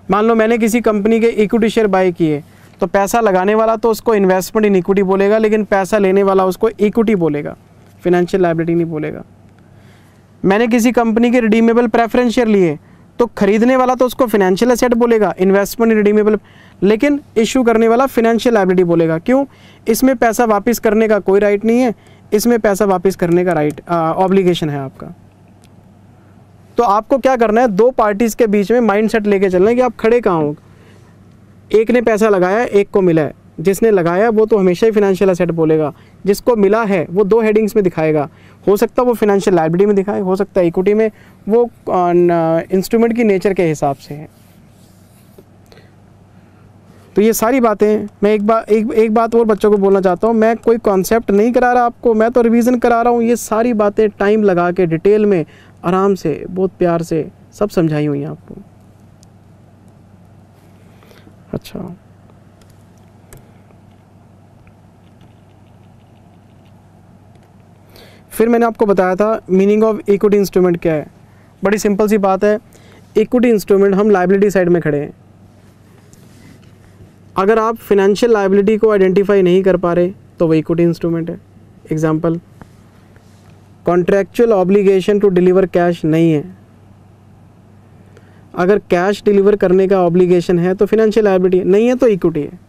मान लो मैंने किसी कंपनी के इक्विटी शेयर बाय किए, तो पैसा लगाने वाला तो उसको इन्वेस्टमेंट इन इक्विटी बोलेगा, लेकिन पैसा लेने वाला उसको इक्विटी बोलेगा, फिनेंशियल लायबिलिटी नहीं बोलेगा। मैंने किसी कंपनी के रिडीमेबल प्रेफरेंस शेयर लिए, तो खरीदने वाला तो उसको फिनेंशियल एसेट बोलेगा, इन्वेस्टमेंट इन रिडीमेबल, लेकिन इशू करने वाला फिनेंशियल लायबिलिटी बोलेगा। क्यों? इसमें पैसा वापस करने का कोई राइट नहीं है, इसमें पैसा वापस करने का राइट ऑब्लिगेशन है आपका। तो आपको क्या करना है, दो पार्टीज के बीच में माइंडसेट लेके चलना है कि आप खड़े कहाँ हो। एक ने पैसा लगाया, एक को मिला है। जिसने लगाया वो तो हमेशा ही फिनेंशियल एसेट बोलेगा, जिसको मिला है वो दो हेडिंग्स में दिखाएगा। हो सकता है वो फिनेंशियल लायबिलिटी में दिखाए, हो सकता है इक्विटी में, वो इंस्ट्रूमेंट की नेचर के हिसाब से है। तो ये सारी बातें मैं एक बात और बच्चों को बोलना चाहता हूँ, मैं कोई कॉन्सेप्ट नहीं करा रहा आपको, मैं तो रिवीजन करा रहा हूँ। ये सारी बातें टाइम लगा के डिटेल में आराम से बहुत प्यार से सब समझाई हुई हैं आपको। अच्छा, फिर मैंने आपको बताया था मीनिंग ऑफ इक्विटी इंस्ट्रूमेंट क्या है। बड़ी सिंपल सी बात है, इक्विटी इंस्ट्रूमेंट हम लायबिलिटी साइड में खड़े हैं। अगर आप फिनेंशियल लायबिलिटी को आइडेंटिफाई नहीं कर पा रहे तो वो इक्विटी इंस्ट्रूमेंट है। Example, contractual obligation to deliver cash नहीं है। अगर कैश डिलीवर करने का ऑब्लिगेशन है तो फिनेंशियल लायबिलिटी नहीं है तो इक्विटी है।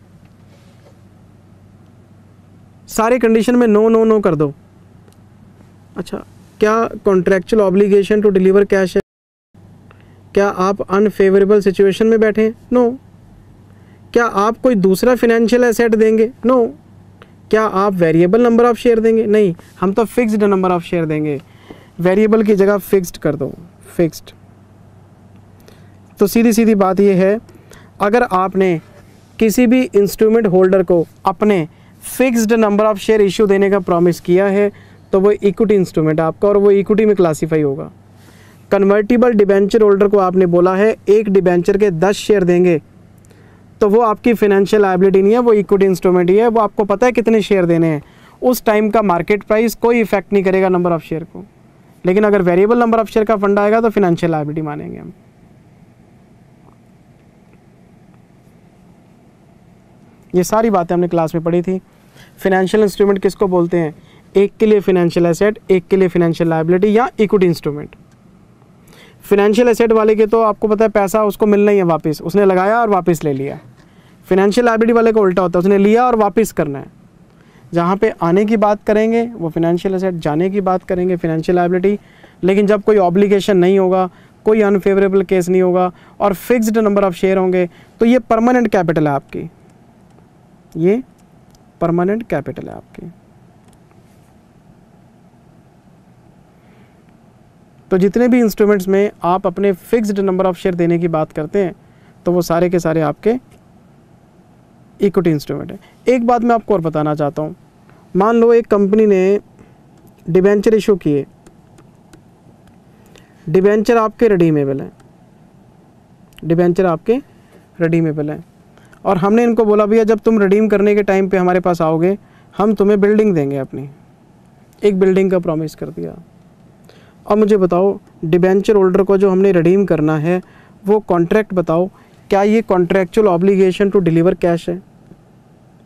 सारे कंडीशन में नो नो नो कर दो। अच्छा, क्या contractual obligation to deliver cash है? क्या आप अनफेवरेबल सिचुएशन में बैठे हैं? नो। क्या आप कोई दूसरा फिनेंशियल एसेट देंगे? नो। क्या आप वेरिएबल नंबर ऑफ शेयर देंगे? नहीं, हम तो फिक्स्ड नंबर ऑफ शेयर देंगे। वेरिएबल की जगह फिक्स्ड कर दो, फिक्स्ड। तो सीधी सीधी बात यह है, अगर आपने किसी भी इंस्ट्रूमेंट होल्डर को अपने fixed number of share issue देने का प्रॉमिस किया है तो वो इक्विटी इंस्ट्रूमेंट आपका, और वो इक्विटी में क्लासीफाई होगा। कन्वर्टिबल डिबेंचर होल्डर को आपने बोला है एक डिबेंचर के 10 शेयर देंगे, तो वो आपकी फिनेंशियल लायबिलिटी नहीं है, वो इक्विटी इंस्ट्रूमेंट ही है। वो आपको पता है कितने शेयर देने हैं, उस टाइम का मार्केट प्राइस कोई इफेक्ट नहीं करेगा नंबर ऑफ शेयर को। लेकिन अगर वेरिएबल नंबर ऑफ शेयर का फंड आएगा तो फिनेंशियल लायबिलिटी मानेंगे हम। ये सारी बातें हमने क्लास में पढ़ी थी। फिनेंशियल इंस्ट्रूमेंट किसको बोलते हैं? एक के लिए फिनेंशियल एसेट, एक के लिए फिनेंशियल लायबिलिटी या इक्विटी इंस्ट्रूमेंट। फिनेंशियल एसेट वाले के तो आपको पता है पैसा उसको मिलना ही है वापस, उसने लगाया और वापस ले लिया। फिनेंशियल लायबिलिटी वाले को उल्टा होता है, उसने लिया और वापस करना है। जहाँ पे आने की बात करेंगे वो फिनेंशियल एसेट, जाने की बात करेंगे फिनेंशियल लायबिलिटी। लेकिन जब कोई ऑब्लिगेशन नहीं होगा, कोई अनफेवरेबल केस नहीं होगा और फिक्स्ड नंबर ऑफ शेयर होंगे तो ये परमानेंट कैपिटल है आपकी, ये परमानेंट कैपिटल है आपकी। तो जितने भी इंस्ट्रूमेंट्स में आप अपने फिक्स्ड नंबर ऑफ शेयर देने की बात करते हैं तो वो सारे के सारे आपके इक्विटी इंस्ट्रूमेंट है। एक बात मैं आपको और बताना चाहता हूँ, मान लो एक कंपनी ने डिबेंचर इशू किए, डिबेंचर आपके रिडीमेबल हैं, डिबेंचर आपके रिडीमेबल हैं, और हमने इनको बोला भैया जब तुम रिडीम करने के टाइम पे हमारे पास आओगे हम तुम्हें बिल्डिंग देंगे अपनी, एक बिल्डिंग का प्रॉमिस कर दिया। अब मुझे बताओ डिबेंचर होल्डर को जो हमने रिडीम करना है वो कॉन्ट्रैक्ट बताओ, क्या ये contractual obligation to deliver cash है?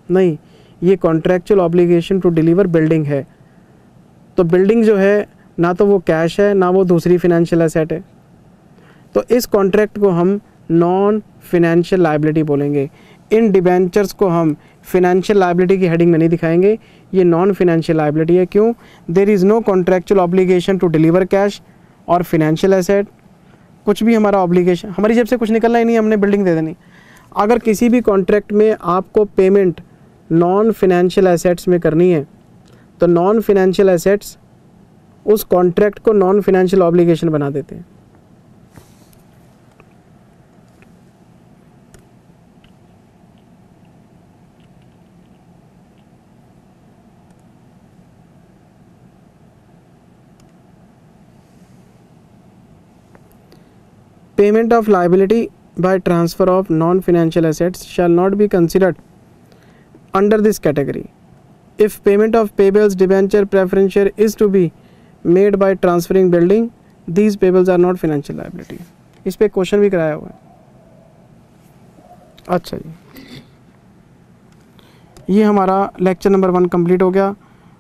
नहीं, ये contractual obligation to deliver building है। तो बिल्डिंग जो है ना तो वो कैश है ना वो दूसरी फिनेंशियल एसेट है, तो इस कॉन्ट्रैक्ट को हम नॉन फिनेंशियल लायबिलिटी बोलेंगे। इन डिबेंचर्स को हम फिनेंशियल लायबिलिटी की हेडिंग में नहीं दिखाएंगे, ये नॉन फिनेंशियल लायबिलिटी है। क्यों? There is no contractual obligation to deliver cash और फिनेंशियल एसेट। कुछ भी हमारा ऑब्लिगेशन, हमारी जेब से कुछ निकलना ही नहीं, हमने बिल्डिंग दे देनी। अगर किसी भी कॉन्ट्रैक्ट में आपको पेमेंट नॉन फिनेंशियल एसेट्स में करनी है तो नॉन फिनेंशियल एसेट्स उस कॉन्ट्रैक्ट को नॉन फिनेंशियल ऑब्लिगेशन बना देते हैं। Payment of liability by transfer of non-financial assets shall not be considered under this category. If payment of payables, debenture, preference share is to be made by transferring building, these payables are not financial liability. इस पे question भी कराया हुआ है। अच्छा जी, ये हमारा lecture number 1 complete हो गया।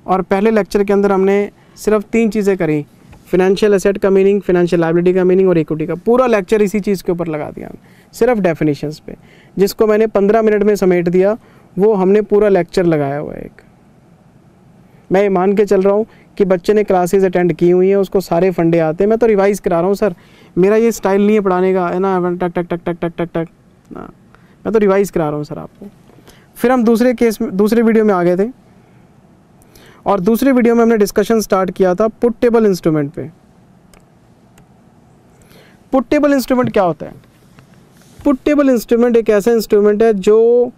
और पहले लेक्चर के अंदर हमने सिर्फ 3 चीज़ें करी, फिनेंशियल एसेट का मीनिंग, फिनेंशियल लायबिलिटी का मीनिंग और इक्विटी का। पूरा लेक्चर इसी चीज़ के ऊपर लगा दिया सिर्फ डेफिनेशंस पे, जिसको मैंने 15 मिनट में समेट दिया, वो हमने पूरा लेक्चर लगाया हुआ है एक। मैं ये मान के चल रहा हूँ कि बच्चे ने क्लासेस अटेंड की हुई हैं, उसको सारे फंडे आते हैं। मैं तो रिवाइज़ करा रहा हूँ सर, मेरा ये स्टाइल नहीं है पढ़ाने का, है ना, टक टक टक टक टक टक टक ना, मैं तो रिवाइज़ करा रहा हूँ सर आपको। फिर हम दूसरे केस में, दूसरे वीडियो में आ गए थे, और दूसरे वीडियो में हमने डिस्कशन स्टार्ट किया था पुटेबल इंस्ट्रूमेंट पे। पुटेबल इंस्ट्रूमेंट क्या होता है? पुटेबल इंस्ट्रूमेंट एक ऐसा इंस्ट्रूमेंट है जो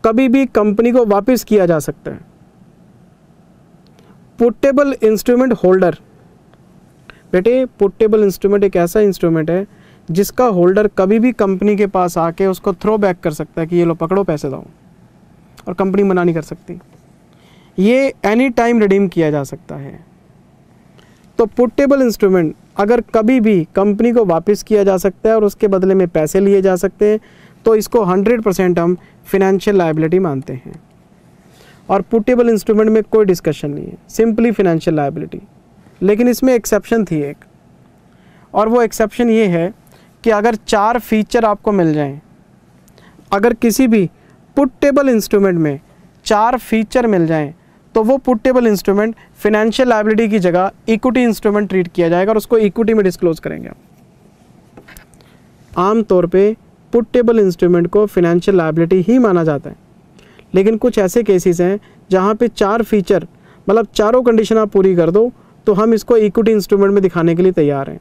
कभी भी कंपनी को वापस किया जा सकता है। पुटेबल इंस्ट्रूमेंट होल्डर, बेटे पुटेबल इंस्ट्रूमेंट एक ऐसा इंस्ट्रूमेंट है जिसका होल्डर कभी भी कंपनी के पास आके उसको थ्रो बैक कर सकता है कि ये लो पकड़ो पैसे दो, और कंपनी मना नहीं कर सकती। ये एनी टाइम रिडीम किया जा सकता है। तो पुटेबल इंस्ट्रूमेंट अगर कभी भी कंपनी को वापस किया जा सकता है और उसके बदले में पैसे लिए जा सकते हैं, तो इसको 100% हम फिनेंशियल लायबिलिटी मानते हैं। और पुटेबल इंस्ट्रूमेंट में कोई डिस्कशन नहीं है, सिंपली फिनेंशियल लायबिलिटी। लेकिन इसमें एक्सेप्शन थी एक, और वो एक्सेप्शन ये है कि अगर 4 फीचर आपको मिल जाएं, अगर किसी भी पुटेबल इंस्ट्रूमेंट में 4 फीचर मिल जाएं, तो वो पुटेबल इंस्ट्रूमेंट फिनेंशियल लायबिलिटी की जगह इक्विटी इंस्ट्रूमेंट ट्रीट किया जाएगा और उसको इक्विटी में डिस्क्लोज करेंगे। आमतौर पे पुटेबल इंस्ट्रूमेंट को फिनेंशियल लायबिलिटी ही माना जाता है, लेकिन कुछ ऐसे केसेस हैं जहाँ पे 4 फीचर, मतलब चारों कंडीशन आप पूरी कर दो, तो हम इसको इक्विटी इंस्ट्रूमेंट में दिखाने के लिए तैयार हैं।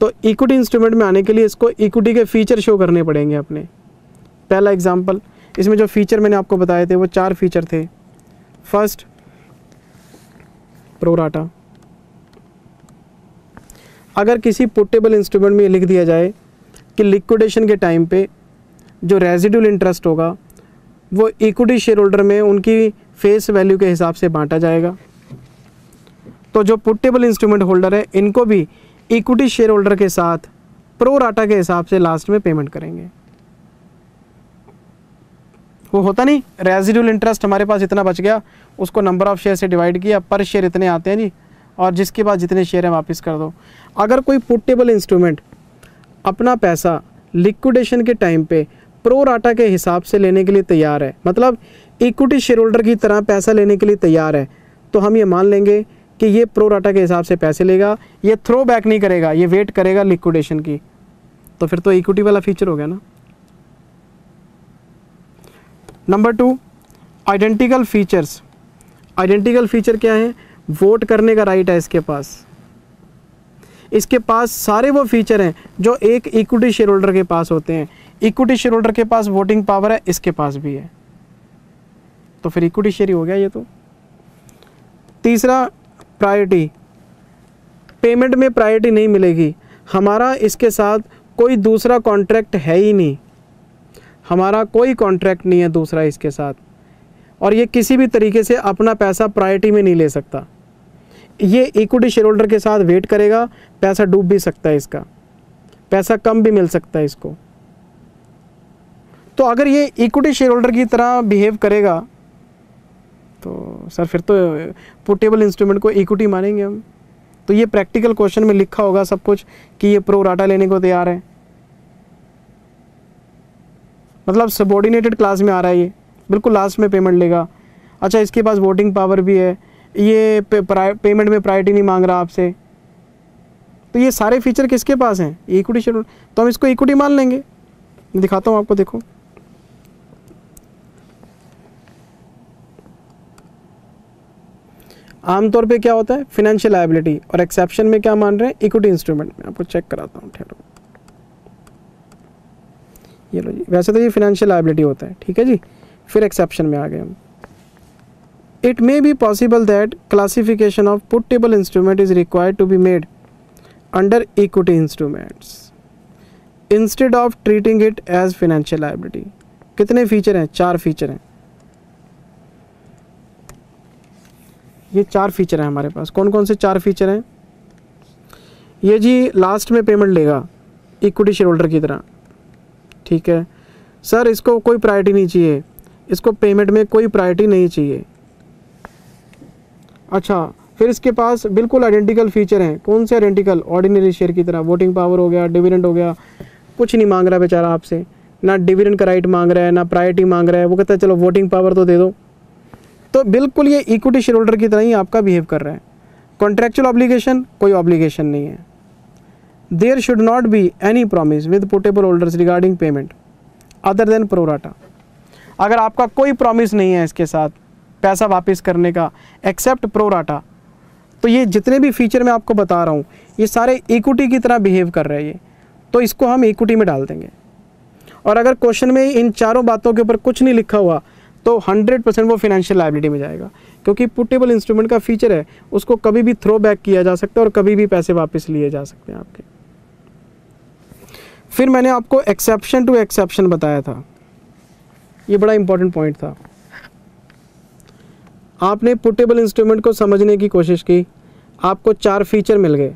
तो इक्विटी इंस्ट्रूमेंट में आने के लिए इसको इक्विटी के फीचर शो करने पड़ेंगे अपने। पहला एग्जांपल, इसमें जो फीचर मैंने आपको बताए थे वो 4 फीचर थे। First, pro rata. अगर किसी पुटेबल इंस्ट्रूमेंट में ये लिख दिया जाए कि लिक्विडेशन के टाइम पे जो रेजिडुअल इंटरेस्ट होगा वो इक्विटी शेयर होल्डर में उनकी फेस वैल्यू के हिसाब से बांटा जाएगा, तो जो पुटेबल इंस्ट्रूमेंट होल्डर है इनको भी इक्विटी शेयर होल्डर के साथ प्रोराटा के हिसाब से लास्ट में पेमेंट करेंगे। वो होता नहीं, रेजिडुअल इंटरेस्ट हमारे पास इतना बच गया, उसको नंबर ऑफ शेयर से डिवाइड किया, पर शेयर इतने आते हैं जी, और जिसके पास जितने शेयर हैं वापस कर दो। अगर कोई पुटेबल इंस्ट्रूमेंट अपना पैसा लिक्विडेशन के टाइम पे प्रोराटा के हिसाब से लेने के लिए तैयार है, मतलब इक्विटी शेयर होल्डर की तरह पैसा लेने के लिए तैयार है, तो हम ये मान लेंगे कि ये प्रोराटा के हिसाब से पैसे लेगा, ये थ्रो बैक नहीं करेगा, ये वेट करेगा लिक्विडेशन की। तो फिर तो इक्विटी वाला फीचर हो गया ना। Number 2, identical features. Identical feature क्या है? वोट करने का राइट है इसके पास। इसके पास सारे वो फीचर हैं जो एक इक्विटी शेयर होल्डर के पास होते हैं। इक्विटी शेयर होल्डर के पास वोटिंग पावर है, इसके पास भी है, तो फिर इक्विटी शेयर ही हो गया ये तो। तीसरा, प्रायोरिटी। पेमेंट में प्रायोरिटी नहीं मिलेगी, हमारा इसके साथ कोई दूसरा कॉन्ट्रैक्ट है ही नहीं, हमारा कोई कॉन्ट्रैक्ट नहीं है दूसरा इसके साथ, और ये किसी भी तरीके से अपना पैसा प्रायोरिटी में नहीं ले सकता। ये इक्विटी शेयर होल्डर के साथ वेट करेगा, पैसा डूब भी सकता है इसका, पैसा कम भी मिल सकता है इसको। तो अगर ये इक्विटी शेयर होल्डर की तरह बिहेव करेगा तो सर फिर तो पुटेबल इंस्ट्रूमेंट को इक्विटी मानेंगे हम। तो ये प्रैक्टिकल क्वेश्चन में लिखा होगा सब कुछ कि ये प्रोराटा लेने को तैयार है, मतलब सबऑर्डिनेटेड क्लास में आ रहा है, ये बिल्कुल लास्ट में पेमेंट लेगा। अच्छा, इसके पास वोटिंग पावर भी है, ये पेमेंट में प्रायोरिटी नहीं मांग रहा आपसे, तो ये सारे फीचर किसके पास हैं? इक्विटी शेयर होल्डर, तो हम इसको इक्विटी मान लेंगे। दिखाता हूँ आपको, देखो आमतौर पे क्या होता है फिनेंशियल लायबिलिटी, और एक्सेप्शन में क्या मान रहे हैं? इक्विटी इंस्ट्रूमेंट में। आपको चेक कराता हूँ, ठहरो, ये लो जी, वैसे तो ये फिनेंशियल लायबिलिटी होता है, ठीक है जी। फिर एक्सेप्शन में आ गए हम। It may be possible that classification of puttable instrument is required to be made under equity instruments instead of treating it as financial liability. कितने फीचर हैं? 4 फीचर हैं। ये 4 फीचर हैं हमारे पास। कौन कौन से 4 फीचर हैं? ये जी लास्ट में पेमेंट लेगा, इक्विटी शेयर होल्डर की तरह, ठीक है सर। इसको कोई प्रायोरिटी नहीं चाहिए, इसको पेमेंट में कोई प्रायोरिटी नहीं चाहिए। अच्छा, फिर इसके पास बिल्कुल आइडेंटिकल फीचर हैं। कौन से आइडेंटिकल? ऑर्डिनरी शेयर की तरह, वोटिंग पावर हो गया, डिविडेंड हो गया, कुछ नहीं मांग रहा बेचारा आपसे, ना डिविडेंड का राइट मांग रहा है, ना प्रायोरिटी मांग रहा है। वो कहता है चलो वोटिंग पावर तो दे दो। तो बिल्कुल ये इक्विटी शेयर होल्डर की तरह ही आपका बिहेव कर रहा है। कॉन्ट्रेक्चुअल ऑब्लिगेशन, कोई ऑब्लिगेशन नहीं है। There should not be any promise with puttable holders regarding payment other than pro rata. अगर आपका कोई प्रॉमिस नहीं है इसके साथ पैसा वापस करने का एक्सेप्ट प्रोराटा, तो ये जितने भी फीचर मैं आपको बता रहा हूँ ये सारे इक्विटी की तरह बिहेव कर रहे हैं ये, तो इसको हम इक्विटी में डाल देंगे। और अगर क्वेश्चन में इन चारों बातों के ऊपर कुछ नहीं लिखा हुआ तो 100% वो फिनेंशियल लायबिलिटी में जाएगा, क्योंकि पुटेबल इंस्ट्रूमेंट का फीचर है, उसको कभी भी थ्रो बैक किया जा सकता है और कभी भी पैसे वापस लिए जा सकते हैं आपके। फिर मैंने आपको एक्सेप्शन टू एक्सेप्शन बताया था, ये बड़ा इंपॉर्टेंट पॉइंट था। आपने पुटेबल इंस्ट्रूमेंट को समझने की कोशिश की, आपको 4 फीचर मिल गए।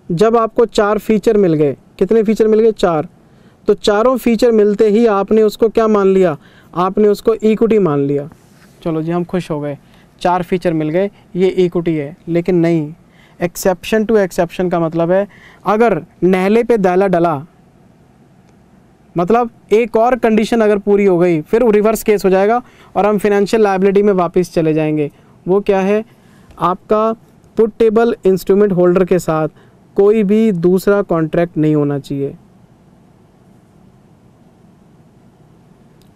जब आपको 4 फीचर मिल गए, कितने फीचर मिल गए? 4। तो चारों फीचर मिलते ही आपने उसको क्या मान लिया? आपने उसको इक्विटी मान लिया। चलो जी हम खुश हो गए, 4 फीचर मिल गए, ये इक्विटी है। लेकिन नहीं, एक्सेप्शन टू एक्सेप्शन का मतलब है अगर नहले पे दैला डला, मतलब एक और कंडीशन अगर पूरी हो गई फिर रिवर्स केस हो जाएगा और हम फिनेंशियल लायबिलिटी में वापस चले जाएंगे। वो क्या है? आपका पुटेबल इंस्ट्रूमेंट होल्डर के साथ कोई भी दूसरा कॉन्ट्रैक्ट नहीं होना चाहिए।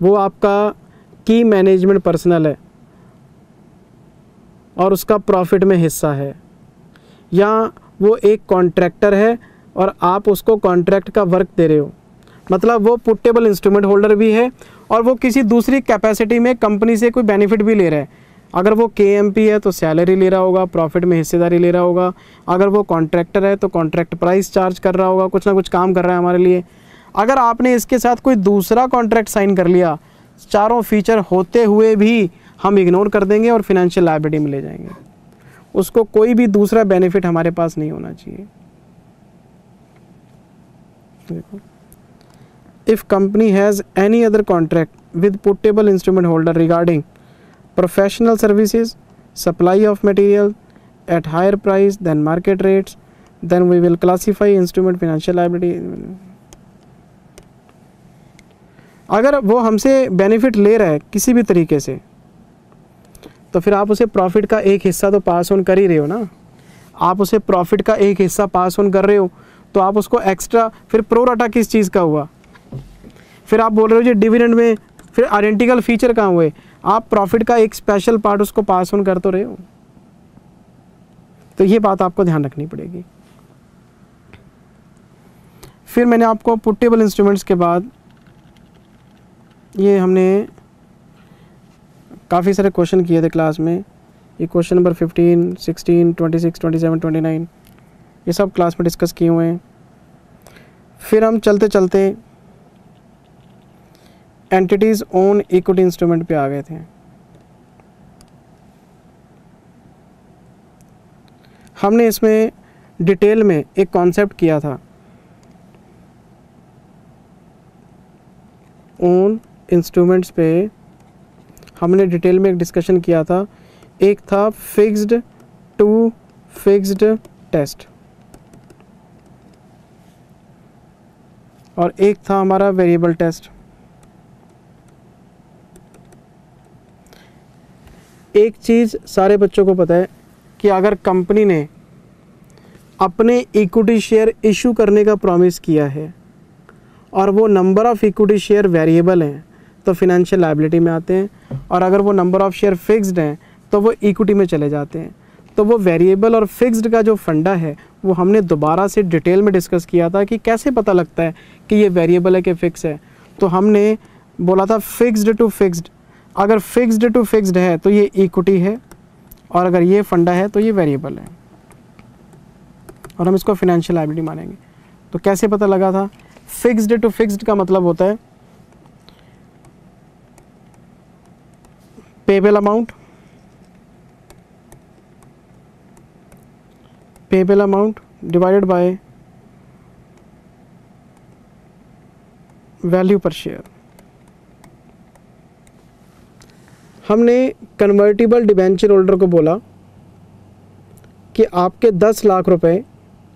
वो आपका की मैनेजमेंट पर्सनल है और उसका प्रॉफिट में हिस्सा है, या वो एक कॉन्ट्रैक्टर है और आप उसको कॉन्ट्रैक्ट का वर्क दे रहे हो। मतलब वो पुटेबल इंस्ट्रूमेंट होल्डर भी है और वो किसी दूसरी कैपेसिटी में कंपनी से कोई बेनिफिट भी ले रहा है। अगर वो KMP है तो सैलरी ले रहा होगा, प्रॉफिट में हिस्सेदारी ले रहा होगा। अगर वो कॉन्ट्रैक्टर है तो कॉन्ट्रैक्ट प्राइस चार्ज कर रहा होगा, कुछ ना कुछ काम कर रहा है हमारे लिए। अगर आपने इसके साथ कोई दूसरा कॉन्ट्रैक्ट साइन कर लिया, चारों फीचर होते हुए भी हम इग्नोर कर देंगे और फिनेंशियल लायबिलिटी में ले जाएंगे। उसको कोई भी दूसरा बेनिफिट हमारे पास नहीं होना चाहिए। देखो, if company has any other contract with puttable instrument holder regarding professional services, supply of material at higher price than market rates, then we will classify instrument financial liability. अगर वो हमसे बेनिफिट ले रहा है किसी भी तरीके से, तो फिर आप उसे प्रॉफिट का एक हिस्सा तो पास ऑन कर ही रहे हो ना। आप उसे प्रॉफिट का एक हिस्सा पास ऑन कर रहे हो तो आप उसको एक्स्ट्रा, फिर प्रोराटा किस चीज़ का हुआ? फिर आप बोल रहे हो जी डिविडेंड में, फिर आइडेंटिकल फीचर कहाँ हुए? आप प्रॉफिट का एक स्पेशल पार्ट उसको पास ऑन कर तो रहे हो। तो ये बात आपको ध्यान रखनी पड़ेगी। फिर मैंने आपको पुटेबल इंस्ट्रूमेंट्स के बाद ये हमने काफ़ी सारे क्वेश्चन किए थे क्लास में। ये क्वेश्चन नंबर 15, 16, 26, 27, 29 ये सब क्लास में डिस्कस किए हुए हैं। फिर हम चलते चलते एंटिटीज़ ओन इक्विटी इंस्ट्रूमेंट पे आ गए थे। हमने इसमें डिटेल में एक कॉन्सेप्ट किया था, ओन इंस्ट्रूमेंट्स पे हमने डिटेल में एक डिस्कशन किया था। एक था फिक्स्ड टू फिक्स्ड टेस्ट और एक था हमारा वेरिएबल टेस्ट। एक चीज़ सारे बच्चों को पता है कि अगर कंपनी ने अपने इक्विटी शेयर इशू करने का प्रॉमिस किया है और वो number of equity share variable हैं तो फिनेंशियल लायबिलिटी में आते हैं, और अगर वो नंबर ऑफ़ शेयर फिक्स्ड हैं तो वो इक्विटी में चले जाते हैं। तो वो वेरिएबल और फिक्स्ड का जो फंडा है वो हमने दोबारा से डिटेल में डिस्कस किया था कि कैसे पता लगता है कि ये वेरिएबल है कि फ़िक्स है। तो हमने बोला था फिक्स्ड टू फिक्स्ड, अगर फिक्स्ड टू फिक्स्ड है तो ये इक्विटी है और अगर ये फंडा है तो ये वेरिएबल है और हम इसको फिनेंशियल लायबिलिटी मानेंगे। तो कैसे पता लगा था? फिक्स्ड टू फिक्स्ड का मतलब होता है payable amount divided by value पर शेयर। हमने कन्वर्टिबल डिबेंचर होल्डर को बोला कि आपके 10 लाख रुपए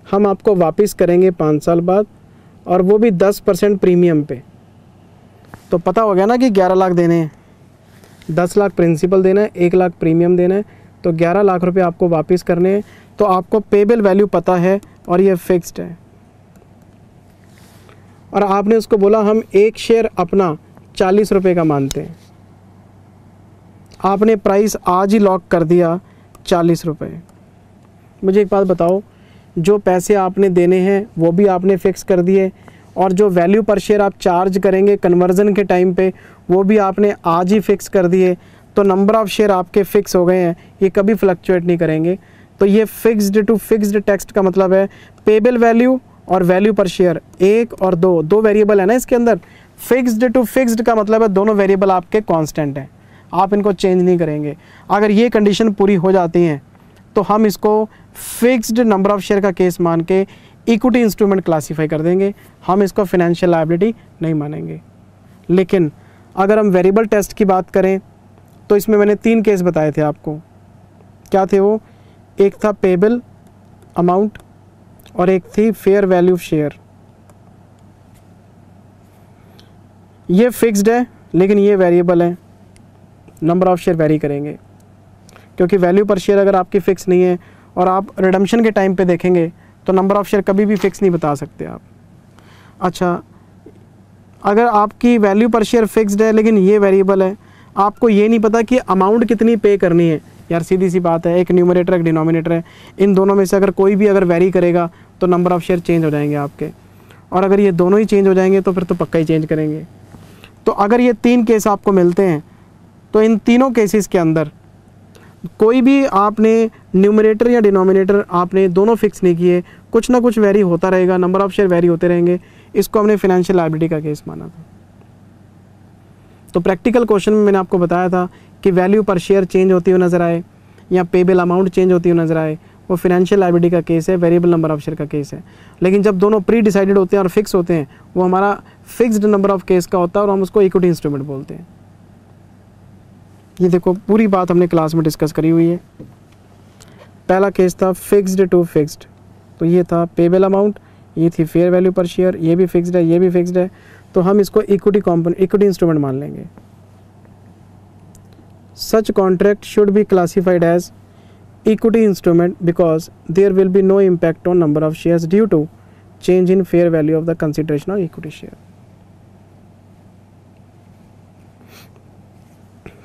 हम आपको वापस करेंगे 5 साल बाद, और वो भी 10% प्रीमियम पे। तो पता हो गया ना कि 11 लाख देने हैं, 10 लाख प्रिंसिपल देना है, 1 लाख प्रीमियम देना है, तो 11 लाख रुपए आपको वापस करने हैं। तो आपको पेबल वैल्यू पता है और ये फिक्स्ड है। और आपने उसको बोला हम एक शेयर अपना 40 रुपये का मानते हैं। आपने प्राइस आज ही लॉक कर दिया 40 रुपये। मुझे एक बात बताओ, जो पैसे आपने देने हैं वो भी आपने फ़िक्स कर दिए, और जो वैल्यू पर शेयर आप चार्ज करेंगे कन्वर्जन के टाइम पे वो भी आपने आज ही फ़िक्स कर दिए। तो नंबर ऑफ़ शेयर आपके फ़िक्स हो गए हैं, ये कभी फ्लक्चुएट नहीं करेंगे। तो ये फिक्स्ड टू फिक्स्ड टेक्स्ट का मतलब है पेबल वैल्यू और वैल्यू पर शेयर 1 और 2 वेरिएबल है ना इसके अंदर। फिक्स्ड टू फिक्स्ड का मतलब है दोनों वेरिएबल आपके कांस्टेंट हैं, आप इनको चेंज नहीं करेंगे। अगर ये कंडीशन पूरी हो जाती हैं तो हम इसको फिक्स्ड नंबर ऑफ़ शेयर का केस मान के इक्विटी इंस्ट्रूमेंट क्लासीफाई कर देंगे, हम इसको फाइनेंशियल लायबिलिटी नहीं मानेंगे। लेकिन अगर हम वेरिएबल टेस्ट की बात करें तो इसमें मैंने 3 केस बताए थे आपको। क्या थे वो? एक था पेबल अमाउंट और एक थी फेयर वैल्यू शेयर। ये फिक्स्ड है लेकिन ये वेरिएबल है, नंबर ऑफ़ शेयर वेरी करेंगे, क्योंकि वैल्यू पर शेयर अगर आपकी फ़िक्स नहीं है और आप रिडम्पशन के टाइम पे देखेंगे तो नंबर ऑफ़ शेयर कभी भी फ़िक्स नहीं बता सकते आप। अच्छा, अगर आपकी वैल्यू पर शेयर फिक्स्ड है लेकिन ये वेरिएबल है, आपको ये नहीं पता कि अमाउंट कितनी पे करनी है। यार सीधी सी बात है, एक न्यूमरेटर एक डिनोमिनेटर है, इन दोनों में से अगर कोई भी अगर वेरी करेगा तो नंबर ऑफ़ शेयर चेंज हो जाएंगे आपके, और अगर ये दोनों ही चेंज हो जाएंगे तो फिर तो पक्का ही चेंज करेंगे। तो अगर ये 3 केस आपको मिलते हैं तो इन तीनों केसेस के अंदर कोई भी आपने न्यूमरेटर या डिनोमिनेटर आपने दोनों फिक्स नहीं किए, कुछ ना कुछ वेरी होता रहेगा, नंबर ऑफ़ शेयर वेरी होते रहेंगे। इसको हमने फाइनेंशियल लायबिलिटी का केस माना था। तो प्रैक्टिकल क्वेश्चन में मैंने आपको बताया था कि वैल्यू पर शेयर चेंज होती हुई नज़र आए या पेबल अमाउंट चेंज होती हुई नज़र आए, वो फाइनेंशियल लायबिलिटी का केस है, वेरिएबल नंबर ऑफ़ शेयर का केस है। लेकिन जब दोनों प्री डिसाइडेड होते हैं और फिक्स होते हैं, वो हमारा फिक्स्ड नंबर ऑफ़ केस का होता है और हम उसको इक्विटी इंस्ट्रूमेंट बोलते हैं। ये देखो पूरी बात हमने क्लास में डिस्कस करी हुई है। पहला केस था फिक्स्ड टू फिक्स्ड, तो ये था पेबल अमाउंट, ये थी फेयर वैल्यू पर शेयर, ये भी फिक्स्ड है, ये भी फिक्स्ड है, तो हम इसको इक्विटी कॉम्पोनेंट इक्विटी इंस्ट्रूमेंट मान लेंगे। Such contract should be classified as equity instrument because there will be no impact on number of shares due to change in fair value of the consideration of equity share.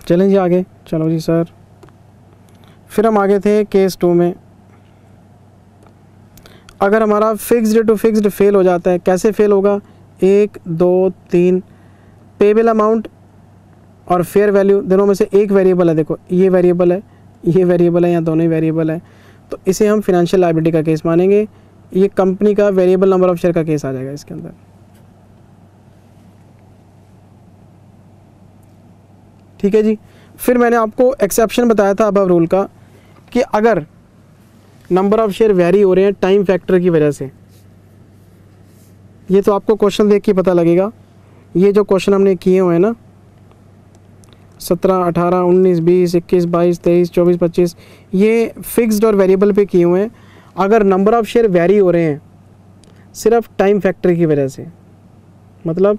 चलें जी आगे, चलो जी sir. फिर हम आगे थे case 2 में। अगर हमारा फिक्स्ड टू फिक्स्ड फेल हो जाता है, कैसे फेल होगा? 1 2 3 पेबल अमाउंट और फेयर वैल्यू दोनों में से एक वेरिएबल है। देखो ये वेरिएबल है, ये वेरिएबल है, या दोनों ही वेरिएबल है, तो इसे हम फाइनेंशियल लायबिलिटी का केस मानेंगे। ये कंपनी का वेरिएबल नंबर ऑफ शेयर का केस आ जाएगा इसके अंदर। ठीक है जी। फिर मैंने आपको एक्सेप्शन बताया था अबव रूल का कि अगर नंबर ऑफ शेयर वेरी हो रहे हैं टाइम फैक्टर की वजह से, ये तो आपको क्वेश्चन देख के पता लगेगा। ये जो क्वेश्चन हमने किए हुए हैं ना 17, 18, 19, 20, 21, 22, 23, 24, 25, ये फिक्स्ड और वेरिएबल पे किए हुए हैं। अगर नंबर ऑफ शेयर वेरी हो रहे हैं सिर्फ टाइम फैक्टर की वजह से, मतलब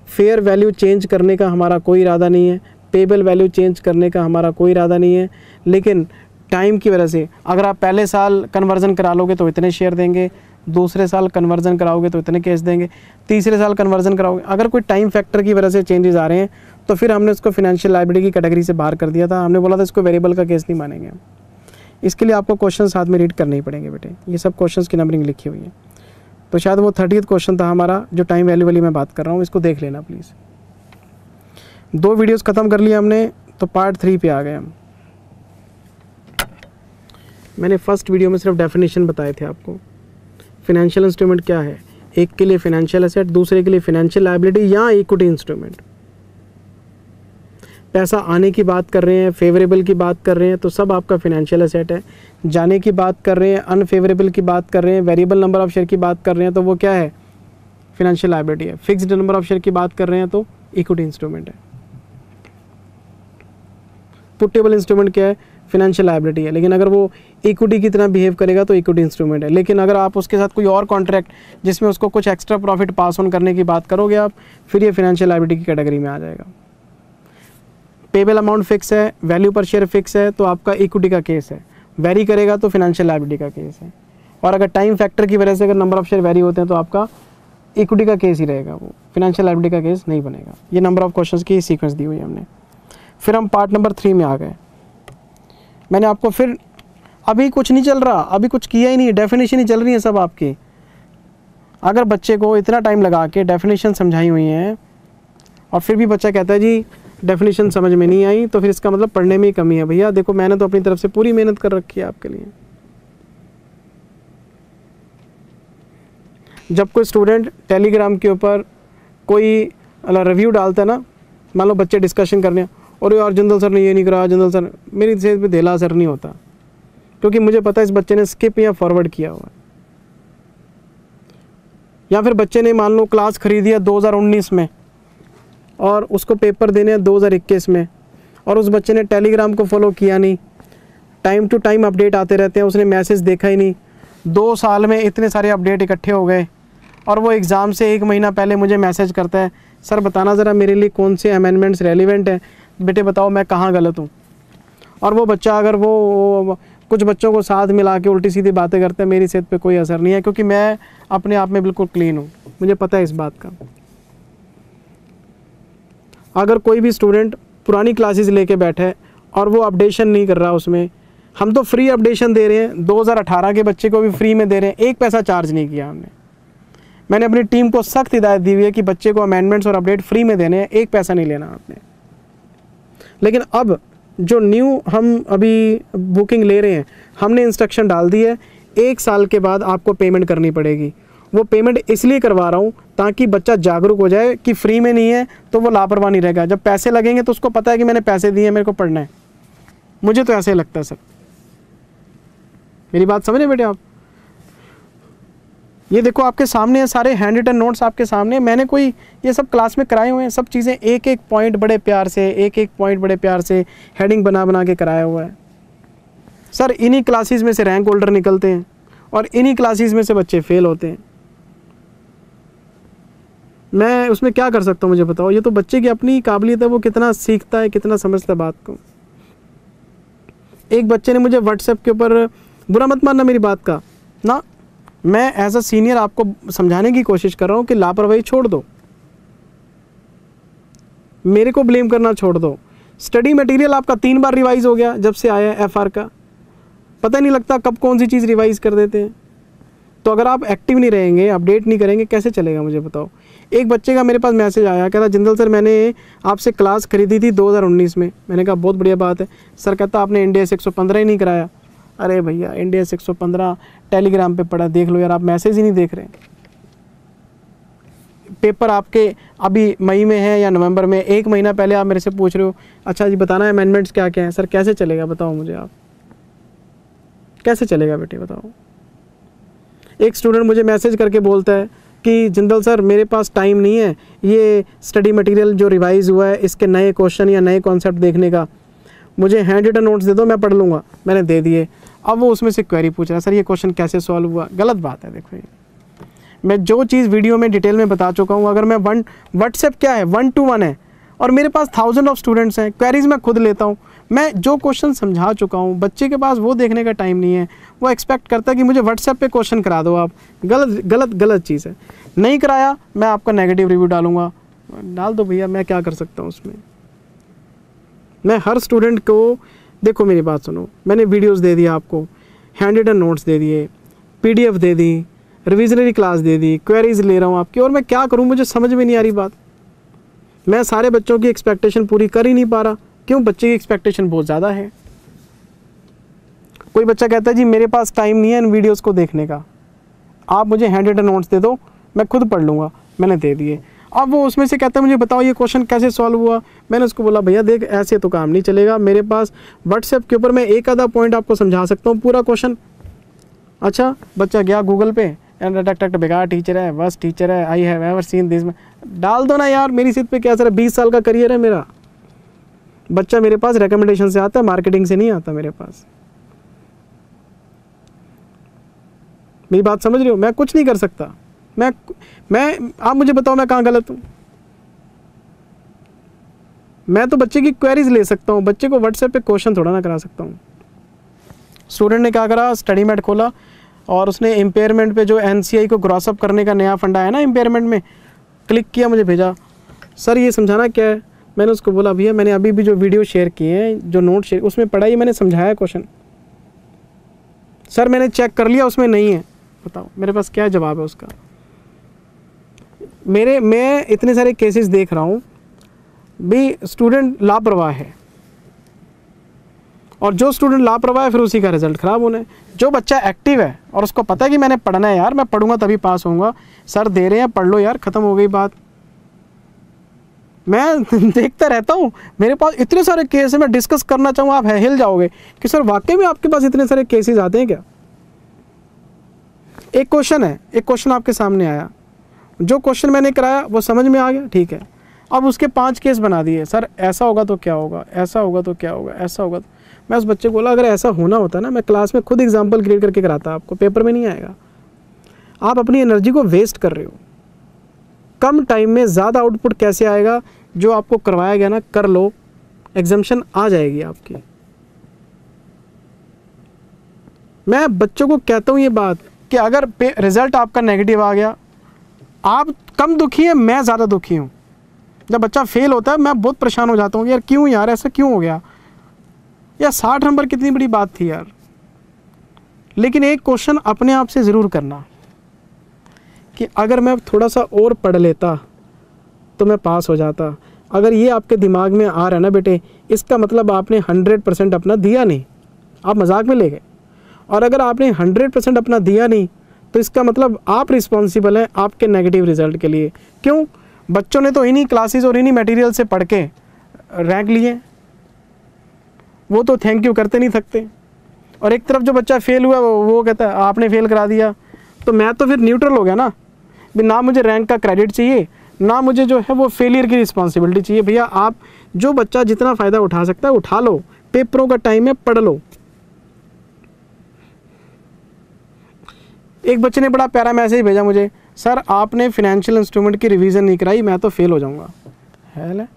फेयर वैल्यू चेंज करने का हमारा कोई इरादा नहीं है, पेबल वैल्यू चेंज करने का हमारा कोई इरादा नहीं है, लेकिन टाइम की वजह से अगर आप पहले साल कन्वर्जन करा लोगे तो इतने शेयर देंगे, दूसरे साल कन्वर्जन कराओगे तो इतने केस देंगे, तीसरे साल कन्वर्जन कराओगे, अगर कोई टाइम फैक्टर की वजह से चेंजेस आ रहे हैं तो फिर हमने उसको फाइनेंशियल लायबिलिटी की कैटेगरी से बाहर कर दिया था। हमने बोला था इसको वेरिएबल का केस नहीं मानेंगे हम। इसके लिए आपको क्वेश्चन साथ में रीड करने ही पड़ेंगे बेटे, ये सब क्वेश्चंस की नंबरिंग लिखी हुई है। तो शायद वो 30th क्वेश्चन था हमारा जो टाइम वैल्यू वाली मैं बात कर रहा हूँ, इसको देख लेना प्लीज़। 2 वीडियोस ख़त्म कर लिया हमने, तो पार्ट 3 पे आ गए हम। मैंने फर्स्ट वीडियो में सिर्फ डेफिनेशन बताए थे आपको। फाइनेंशियल इंस्ट्रूमेंट क्या है, एक के लिए फाइनेंशियल एसेट, दूसरे के लिए फाइनेंशियल लायबिलिटी या इक्विटी इंस्ट्रूमेंट। पैसा आने की बात कर रहे हैं, फेवरेबल की बात कर रहे हैं, तो सब आपका फाइनेंशियल एसेट है। जाने की बात कर रहे हैं, अनफेवरेबल की बात कर रहे हैं, वेरिएबल नंबर ऑफ शेयर की बात कर रहे हैं, तो वो क्या है? फिनेंशियल लायबिलिटी है। फिक्स्ड नंबर ऑफ शेयर की बात कर रहे हैं तो इक्विटी इंस्ट्रूमेंट है। पुटेबल इंस्ट्रूमेंट क्या है? फिनेंशियल लायबिलिटी है, लेकिन अगर वो इक्विटी की तरह बिहेव करेगा तो इक्विटी इंस्ट्रूमेंट है। लेकिन अगर आप उसके साथ कोई और कॉन्ट्रैक्ट जिसमें उसको कुछ एक्स्ट्रा प्रॉफिट पास ऑन करने की बात करोगे आप, फिर ये फिनेंशियल लायबिलिटी की कैटेगरी में आ जाएगा। पेबल अमाउंट फिक्स है, वैल्यू पर शेयर फिक्स है, तो आपका इक्विटी का केस है। वेरी करेगा तो फिनेंशियल लायबिलिटी का केस है। और अगर टाइम फैक्टर की वजह से अगर नंबर ऑफ शेयर वेरी होते हैं तो आपका इक्विटी का केस ही रहेगा, वो फिनेंशियल लायबिलिटी का केस नहीं बनेगा। ये नंबर ऑफ क्वेश्चंस की सीक्वेंस दी हुई है हमने। फिर हम पार्ट नंबर 3 में आ गए। मैंने आपको फिर अभी कुछ नहीं चल रहा, अभी कुछ किया ही नहीं, डेफिनेशन ही चल रही है सब आपकी। अगर बच्चे को इतना टाइम लगा के डेफिनेशन समझाई हुई हैं और फिर भी बच्चा कहता है जी डेफिनेशन समझ में नहीं आई, तो फिर इसका मतलब पढ़ने में ही कमी है। भैया देखो, मैंने तो अपनी तरफ से पूरी मेहनत कर रखी है आपके लिए। जब कोई स्टूडेंट टेलीग्राम के ऊपर कोई रिव्यू डालता है ना, मान लो बच्चे डिस्कशन करने, और यार जिंदल सर ने ये नहीं करा, जिंदल सर, मेरी सेहत पे ढेला असर नहीं होता, क्योंकि मुझे पता है इस बच्चे ने स्किप या फॉरवर्ड किया हुआ है। या फिर बच्चे ने मान लो क्लास खरीदी है 2019 में और उसको पेपर देने हैं 2021 में, और उस बच्चे ने टेलीग्राम को फॉलो किया नहीं, टाइम टू टाइम अपडेट आते रहते हैं, उसने मैसेज देखा ही नहीं। 2 साल में इतने सारे अपडेट इकट्ठे हो गए और वो एग्ज़ाम से 1 महीना पहले मुझे मैसेज करता है, सर बताना ज़रा मेरे लिए कौन से अमेंडमेंट्स रेलिवेंट हैं, बेटे बताओ मैं कहाँ गलत हूँ। और वो बच्चा अगर वो कुछ बच्चों को साथ मिला के उल्टी सीधी बातें करते हैं, मेरी सेहत पे कोई असर नहीं है, क्योंकि मैं अपने आप में बिल्कुल क्लीन हूँ, मुझे पता है इस बात का। अगर कोई भी स्टूडेंट पुरानी क्लासेस लेके बैठा है और वो अपडेशन नहीं कर रहा, उसमें हम तो फ्री अपडेशन दे रहे हैं, 2018 के बच्चे को भी फ्री में दे रहे हैं, 1 पैसा चार्ज नहीं किया हमने। मैंने अपनी टीम को सख्त हिदायत दी हुई है कि बच्चे को अमेंडमेंट्स और अपडेट फ्री में देने हैं, 1 पैसा नहीं लेना आपने। लेकिन अब जो न्यू हम अभी बुकिंग ले रहे हैं, हमने इंस्ट्रक्शन डाल दी है 1 साल के बाद आपको पेमेंट करनी पड़ेगी। वो पेमेंट इसलिए करवा रहा हूँ ताकि बच्चा जागरूक हो जाए कि फ्री में नहीं है तो वो लापरवाह नहीं रहेगा। जब पैसे लगेंगे तो उसको पता है कि मैंने पैसे दिए, मेरे को पढ़ना है। मुझे तो ऐसे लगता है सर, मेरी बात समझ रहे बेटे आप? ये देखो आपके सामने है, सारे हैंड रिटन नोट्स आपके सामने। मैंने कोई ये सब क्लास में कराए हुए हैं, सब चीज़ें एक एक पॉइंट बड़े प्यार से, एक एक पॉइंट बड़े प्यार से हेडिंग बना बना के कराया हुआ है। सर इन्हीं क्लासेस में से रैंक होल्डर निकलते हैं और इन्हीं क्लासेस में से बच्चे फेल होते हैं। मैं उसमें क्या कर सकता हूँ मुझे बताओ? ये तो बच्चे की अपनी काबिलियत है, वो कितना सीखता है, कितना समझता है बात को। एक बच्चे ने मुझे व्हाट्सएप के ऊपर, बुरा मत मानना मेरी बात का ना, मैं एज अ सीनियर आपको समझाने की कोशिश कर रहा हूँ कि लापरवाही छोड़ दो, मेरे को ब्लेम करना छोड़ दो। स्टडी मटेरियल आपका 3 बार रिवाइज हो गया जब से आया है एफआर का, पता नहीं लगता कब कौन सी चीज़ रिवाइज कर देते हैं। तो अगर आप एक्टिव नहीं रहेंगे, अपडेट नहीं करेंगे, कैसे चलेगा मुझे बताओ? एक बच्चे का मेरे पास मैसेज आया, कहता जिंदल सर मैंने आपसे क्लास खरीदी थी 2019 में। मैंने कहा बहुत बढ़िया बात है। सर कहता आपने इंडिया 115 ही नहीं कराया। अरे भैया इंडिया 115 टेलीग्राम पे पड़ा, देख लो यार, आप मैसेज ही नहीं देख रहे। पेपर आपके अभी मई में है या नवंबर में, 1 महीना पहले आप मेरे से पूछ रहे हो अच्छा जी बताना है अमेंडमेंट्स क्या क्या हैं। सर कैसे चलेगा बताओ मुझे, आप कैसे चलेगा बेटे बताओ? एक स्टूडेंट मुझे मैसेज करके बोलता है कि जिंदल सर मेरे पास टाइम नहीं है ये स्टडी मटेरियल जो रिवाइज हुआ है इसके नए क्वेश्चन या नए कॉन्सेप्ट देखने का, मुझे हैंड रिटन नोट्स दे दो मैं पढ़ लूँगा। मैंने दे दिए। अब वो उसमें से क्वेरी पूछ रहा है, सर ये क्वेश्चन कैसे सॉल्व हुआ? गलत बात है। देखो ये मैं जो चीज़ वीडियो में डिटेल में बता चुका हूँ, अगर मैं व्हाट्सएप क्या है 1-to-1 है और मेरे पास 1000 ऑफ स्टूडेंट्स हैं, क्वेरीज मैं खुद लेता हूँ, मैं जो क्वेश्चन समझा चुका हूँ, बच्चे के पास वो देखने का टाइम नहीं है, वो एक्सपेक्ट करता है कि मुझे व्हाट्सएप पे क्वेश्चन करा दो आप। गलत गलत गलत चीज़ है। नहीं कराया मैं आपका नेगेटिव रिव्यू डालूंगा, डाल दो भैया, मैं क्या कर सकता हूँ उसमें? मैं हर स्टूडेंट को, देखो मेरी बात सुनो, मैंने वीडियोस दे दिया आपको, हैंड रिटन नोट्स दे दिए, PDF दे दी, रिविजनरी क्लास दे दी, क्वेरीज ले रहा हूँ आपकी, और मैं क्या करूँ मुझे समझ में नहीं आ रही बात। मैं सारे बच्चों की एक्सपेक्टेशन पूरी कर ही नहीं पा रहा। क्यों? बच्चे की एक्सपेक्टेशन बहुत ज़्यादा है। कोई बच्चा कहता है जी मेरे पास टाइम नहीं है इन वीडियोस को देखने का, आप मुझे हैंड रिटन नोट्स दे दो मैं खुद पढ़ लूँगा। मैंने दे दिए। अब वो उसमें से कहता है मुझे बताओ ये क्वेश्चन कैसे सॉल्व हुआ। मैंने उसको बोला भैया देख ऐसे तो काम नहीं चलेगा, मेरे पास व्हाट्सएप के ऊपर मैं एक आधा पॉइंट आपको समझा सकता हूँ, पूरा क्वेश्चन। अच्छा बच्चा गया गूगल पे, टक टक बेकार टीचर है, बस टीचर है, I have ever seen this. डाल दो ना यार, मेरी सीट पे क्या असर है, 20 साल का करियर है मेरा। बच्चा मेरे पास रिकमेंडेशन से आता है, मार्केटिंग से नहीं आता मेरे पास। मेरी बात समझ रहे हो? मैं कुछ नहीं कर सकता। मैं आप मुझे बताओ मैं कहाँ गलत हूँ? मैं तो बच्चे की क्वेरीज ले सकता हूँ, बच्चे को व्हाट्सएप पे क्वेश्चन थोड़ा ना करा सकता हूँ। स्टूडेंट ने क्या करा, स्टडी मैट खोला और उसने इम्पेयरमेंट पे जो एनसीआई को क्रॉसअप करने का नया फंडा है ना इम्पेयरमेंट में, क्लिक किया, मुझे भेजा, सर ये समझाना क्या है। मैंने उसको बोला भैया मैंने अभी भी जो वीडियो शेयर किए हैं, जो नोट शेयर, उसमें पढ़ाई मैंने समझाया क्वेश्चन। सर मैंने चेक कर लिया उसमें नहीं है। बताओ मेरे पास क्या जवाब है उसका? मैं इतने सारे केसेस देख रहा हूँ भी, स्टूडेंट लापरवाह है, और जो स्टूडेंट लापरवाह है फिर उसी का रिजल्ट ख़राब होना है। जो बच्चा एक्टिव है और उसको पता है कि मैंने पढ़ना है यार, मैं पढ़ूंगा तभी पास होऊंगा, सर दे रहे हैं पढ़ लो यार, ख़त्म हो गई बात। मैं देखता रहता हूँ, मेरे पास इतने सारे केस है, मैं डिस्कस करना चाहूँ आप हिल जाओगे कि सर वाकई में आपके पास इतने सारे केसेस आते हैं क्या? एक क्वेश्चन है, एक क्वेश्चन आपके सामने आया, जो क्वेश्चन मैंने कराया वो समझ में आ गया, ठीक है। अब उसके 5 केस बना दिए, सर ऐसा होगा तो क्या होगा, ऐसा होगा तो क्या होगा, ऐसा होगा तो। मैं उस बच्चे को बोला अगर ऐसा होना होता ना, मैं क्लास में खुद एग्जाम्पल क्रिएट करके कराता, आपको पेपर में नहीं आएगा। आप अपनी एनर्जी को वेस्ट कर रहे हो। कम टाइम में ज़्यादा आउटपुट कैसे आएगा? जो आपको करवाया गया ना, कर लो, एग्जाम्शन आ जाएगी आपकी। मैं बच्चों को कहता हूँ ये बात कि अगर रिजल्ट आपका नेगेटिव आ गया, आप कम दुखी हैं, मैं ज़्यादा दुखी हूँ। जब बच्चा फेल होता है मैं बहुत परेशान हो जाता हूँ, यार क्यों यार, ऐसा क्यों हो गया यार, 60 नंबर कितनी बड़ी बात थी यार। लेकिन एक क्वेश्चन अपने आप से ज़रूर करना कि अगर मैं थोड़ा सा और पढ़ लेता तो मैं पास हो जाता। अगर ये आपके दिमाग में आ रहा है ना बेटे, इसका मतलब आपने 100% अपना दिया नहीं, आप मजाक में ले गए। और अगर आपने 100% अपना दिया नहीं तो इसका मतलब आप रिस्पॉन्सिबल हैं आपके नेगेटिव रिजल्ट के लिए। क्यों? बच्चों ने तो इन्हीं क्लासेस और इन्हीं मटेरियल से पढ़ के रैंक लिए, वो तो थैंक यू करते नहीं थकते। और एक तरफ जो बच्चा फेल हुआ वो कहता है आपने फेल करा दिया, तो मैं तो फिर न्यूट्रल हो गया ना, ना मुझे रैंक का क्रेडिट चाहिए, ना मुझे जो है वो फेलियर की रिस्पॉन्सिबिलिटी चाहिए। भैया आप जो बच्चा जितना फ़ायदा उठा सकता है उठा लो, पेपरों का टाइम है, पढ़ लो। एक बच्चे ने बड़ा प्यारा मैसेज भेजा मुझे, सर आपने फिनेंशियल इंस्ट्रूमेंट की रिवीजन नहीं कराई, मैं तो फेल हो जाऊंगा। है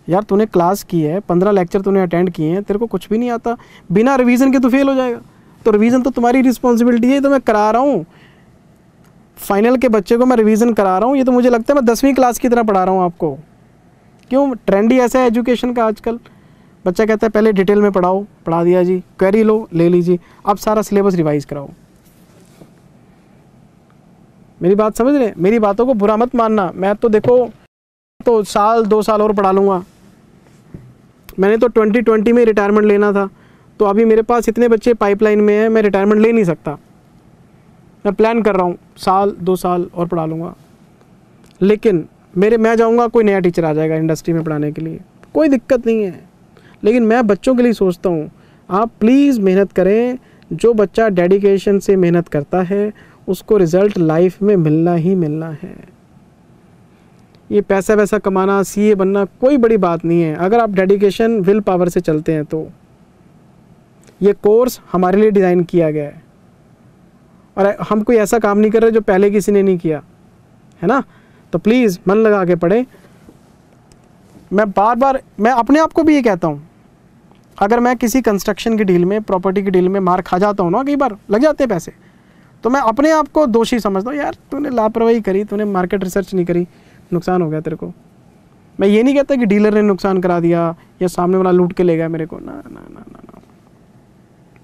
यार, तूने क्लास की है, 15 लेक्चर तूने अटेंड किए हैं, तेरे को कुछ भी नहीं आता, बिना रिवीजन के तू फेल हो जाएगा। तो रिवीजन तो तुम्हारी रिस्पॉन्सिबिलिटी है, तो मैं करा रहा हूँ। फाइनल के बच्चे को मैं रिवीजन करा रहा हूँ, ये तो मुझे लगता है मैं 10वीं क्लास की तरह पढ़ा रहा हूँ आपको। क्यों? ट्रेंड ही ऐसा है एजुकेशन का आजकल। बच्चा कहता है पहले डिटेल में पढ़ाओ, पढ़ा दिया जी, क्वेरी लो, ले लीजिए, अब सारा सिलेबस रिवाइज कराओ। मेरी बात समझ रहे हैं? मेरी बातों को बुरा मत मानना। मैं तो देखो तो 1-2 साल और पढ़ा लूँगा। मैंने तो 2020 में रिटायरमेंट लेना था, तो अभी मेरे पास इतने बच्चे पाइपलाइन में हैं, मैं रिटायरमेंट ले नहीं सकता। मैं प्लान कर रहा हूँ 1-2 साल और पढ़ा लूँगा। लेकिन मैं जाऊँगा, कोई नया टीचर आ जाएगा इंडस्ट्री में पढ़ाने के लिए, कोई दिक्कत नहीं है। लेकिन मैं बच्चों के लिए सोचता हूँ, आप प्लीज़ मेहनत करें। जो बच्चा डेडिकेशन से मेहनत करता है उसको रिज़ल्ट लाइफ में मिलना ही मिलना है। ये पैसा वैसा कमाना, सीए बनना कोई बड़ी बात नहीं है, अगर आप डेडिकेशन विल पावर से चलते हैं तो। ये कोर्स हमारे लिए डिज़ाइन किया गया है और हम कोई ऐसा काम नहीं कर रहे जो पहले किसी ने नहीं किया है ना। तो प्लीज़ मन लगा के पढ़ें। मैं बार मैं अपने आप को भी ये कहता हूँ, अगर मैं किसी कंस्ट्रक्शन की डील में, प्रॉपर्टी की डील में मार खा जाता हूँ ना, कई बार लग जाते हैं पैसे, तो मैं अपने आप को दोषी समझता हूँ, यार तूने लापरवाही करी, तूने मार्केट रिसर्च नहीं करी, नुकसान हो गया तेरे को। मैं ये नहीं कहता कि डीलर ने नुकसान करा दिया या सामने वाला लूट के ले गया मेरे को, ना ना ना ना ना,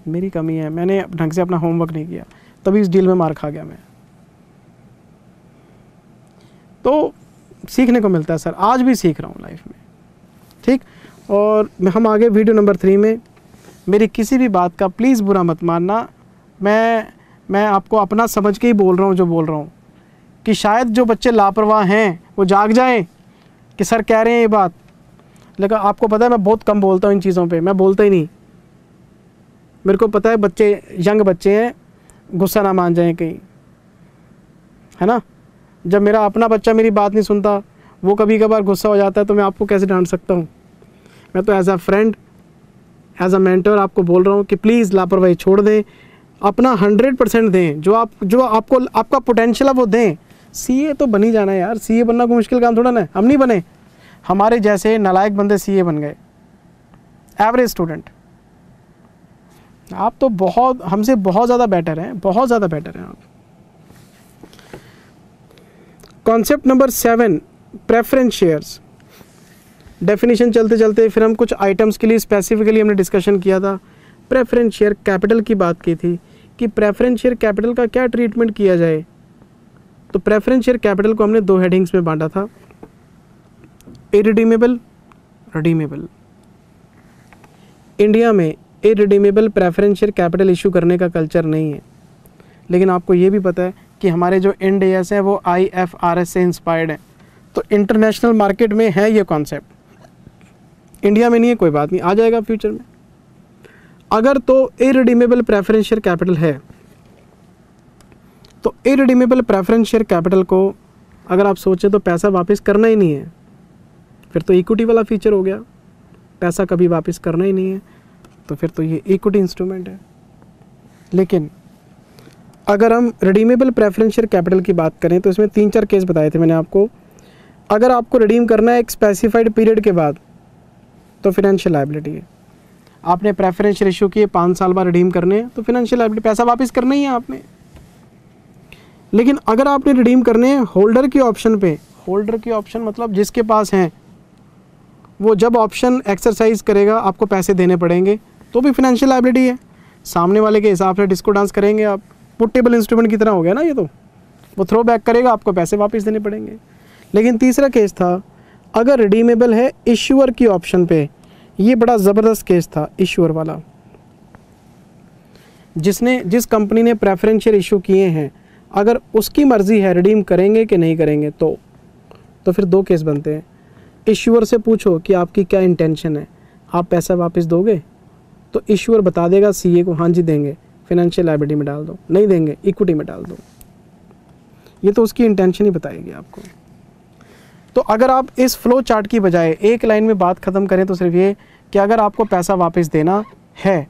मेरी कमी है, मैंने ढंग से अपना होमवर्क नहीं किया, तभी इस डील में मार खा गया मैं। तो सीखने को मिलता है सर, आज भी सीख रहा हूँ लाइफ में, ठीक। और हम आगे वीडियो नंबर 3 में, मेरी किसी भी बात का प्लीज़ बुरा मत मानना। मैं आपको अपना समझ के ही बोल रहा हूँ जो बोल रहा हूँ, कि शायद जो बच्चे लापरवाह हैं वो जाग जाएं कि सर कह रहे हैं ये बात। लेकिन आपको पता है मैं बहुत कम बोलता हूँ इन चीज़ों पे, मैं बोलता ही नहीं। मेरे को पता है बच्चे, यंग बच्चे हैं, गुस्सा ना मान जाएं कहीं। है ना। जब मेरा अपना बच्चा मेरी बात नहीं सुनता, वो कभी कभार गुस्सा हो जाता है, तो मैं आपको कैसे डांट सकता हूँ। मैं तो as a friend, as a mentor आपको बोल रहा हूँ कि प्लीज़ लापरवाही छोड़ दें, अपना 100% दें, जो आपको आपका पोटेंशियल है वो दें। सीए तो बन ही जाना है यार, सीए बनना कोई मुश्किल काम थोड़ा ना है। हम नहीं बने, हमारे जैसे नालायक बंदे सीए बन गए, एवरेज स्टूडेंट। आप तो बहुत हमसे बहुत ज़्यादा बेटर हैं, बहुत ज़्यादा बेटर हैं आप। Concept number 7, preference shares. Definition चलते चलते फिर हम कुछ आइटम्स के लिए स्पेसिफिकली हमने डिस्कशन किया था। प्रेफरेंस शेयर कैपिटल की बात की थी कि प्रेफरेंस शेयर कैपिटल का क्या ट्रीटमेंट किया जाए। तो प्रेफरेंस शेयर कैपिटल को हमने 2 हेडिंग्स में बांटा था, इरिडीमेबल, रिडीमेबल। इंडिया में irredeemable preference share capital issue करने का कल्चर नहीं है, लेकिन आपको ये भी पता है कि हमारे जो इंड एएस हैं वो IFRS से इंस्पायर्ड हैं। तो इंटरनेशनल मार्केट में है ये कॉन्सेप्ट, इंडिया में नहीं है, कोई बात नहीं, आ जाएगा फ्यूचर में। अगर तो इरिडीमेबल प्रेफरेंस शेयर कैपिटल है, तो इरिडीमेबल प्रेफरेंस शेयर कैपिटल को अगर आप सोचें तो पैसा वापस करना ही नहीं है, फिर तो इक्विटी वाला फीचर हो गया। पैसा कभी वापस करना ही नहीं है, तो फिर तो ये इक्विटी इंस्ट्रूमेंट है। लेकिन अगर हम रिडीमेबल प्रेफरेंस शेयर कैपिटल की बात करें तो इसमें 3-4 केस बताए थे मैंने आपको। अगर आपको रिडीम करना है एक स्पेसिफाइड पीरियड के बाद, तो फिनेंशियल लायबिलिटी है। आपने प्रेफरेंस शेयर इशू किए, 5 साल बाद रिडीम करने हैं, तो फिनेंशियल लायबिलिटी, पैसा वापस करना ही है आपने। लेकिन अगर आपने रिडीम करने हैं होल्डर के ऑप्शन पे, होल्डर के ऑप्शन मतलब जिसके पास हैं, वो जब ऑप्शन एक्सरसाइज करेगा आपको पैसे देने पड़ेंगे, तो भी फिनेंशियल लायबिलिटी है। सामने वाले के हिसाब से डिस्को डांस करेंगे आप, पुटेबल इंस्ट्रूमेंट की तरह हो गया ना ये, तो वो थ्रो बैक करेगा, आपको पैसे वापस देने पड़ेंगे। लेकिन तीसरा केस था, अगर रिडीमेबल है इश्यूअर की ऑप्शन पे, ये बड़ा ज़बरदस्त केस था इश्यूअर वाला। जिस कंपनी ने प्रेफरेंस शेयर इशू किए हैं, अगर उसकी मर्ज़ी है रिडीम करेंगे कि नहीं करेंगे, तो फिर 2 केस बनते हैं। इश्यूअर से पूछो कि आपकी क्या इंटेंशन है, आप पैसा वापस दोगे, तो इश्यूअर बता देगा सीए को, हाँ जी देंगे, फिनेंशियल लायबिलिटी में डाल दो, नहीं देंगे इक्विटी में डाल दो। ये तो उसकी इंटेंशन ही बताएगी आपको। तो अगर आप इस फ्लो चार्ट की बजाय एक लाइन में बात ख़त्म करें तो सिर्फ ये कि अगर आपको पैसा वापस देना है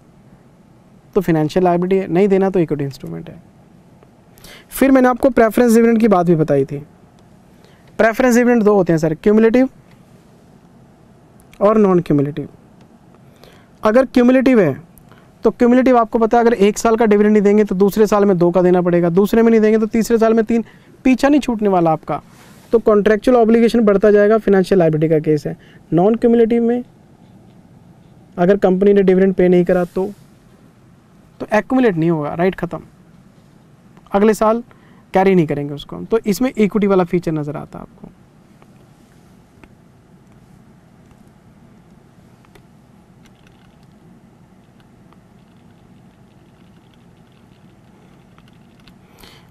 तो फिनेंशियल लायबिलिटी है, नहीं देना तो इक्विटी इंस्ट्रूमेंट है। फिर मैंने आपको प्रेफरेंस डिविडेंड की बात भी बताई थी। प्रेफरेंस डिविडेंड 2 होते हैं सर, क्यूमुलेटिव और नॉन क्यूमुलेटिव। अगर क्यूमुलेटिव है तो क्यूमुलेटिव आपको पता है, अगर 1 साल का डिविडेंड नहीं देंगे तो दूसरे साल में 2 का देना पड़ेगा, दूसरे में नहीं देंगे तो तीसरे साल में 3, पीछा नहीं छूटने वाला आपका। तो कॉन्ट्रेक्चुअल ऑब्लिगेशन बढ़ता जाएगा, फिनेंशियल लायबिलिटी का केस है। नॉन क्यूमुलेटिव में अगर कंपनी ने डिविडेंड पे नहीं करा तो एक्यूमुलेट नहीं होगा, राइट ख़त्म, अगले साल कैरी नहीं करेंगे उसको। तो इसमें इक्विटी वाला फीचर नज़र आता है आपको।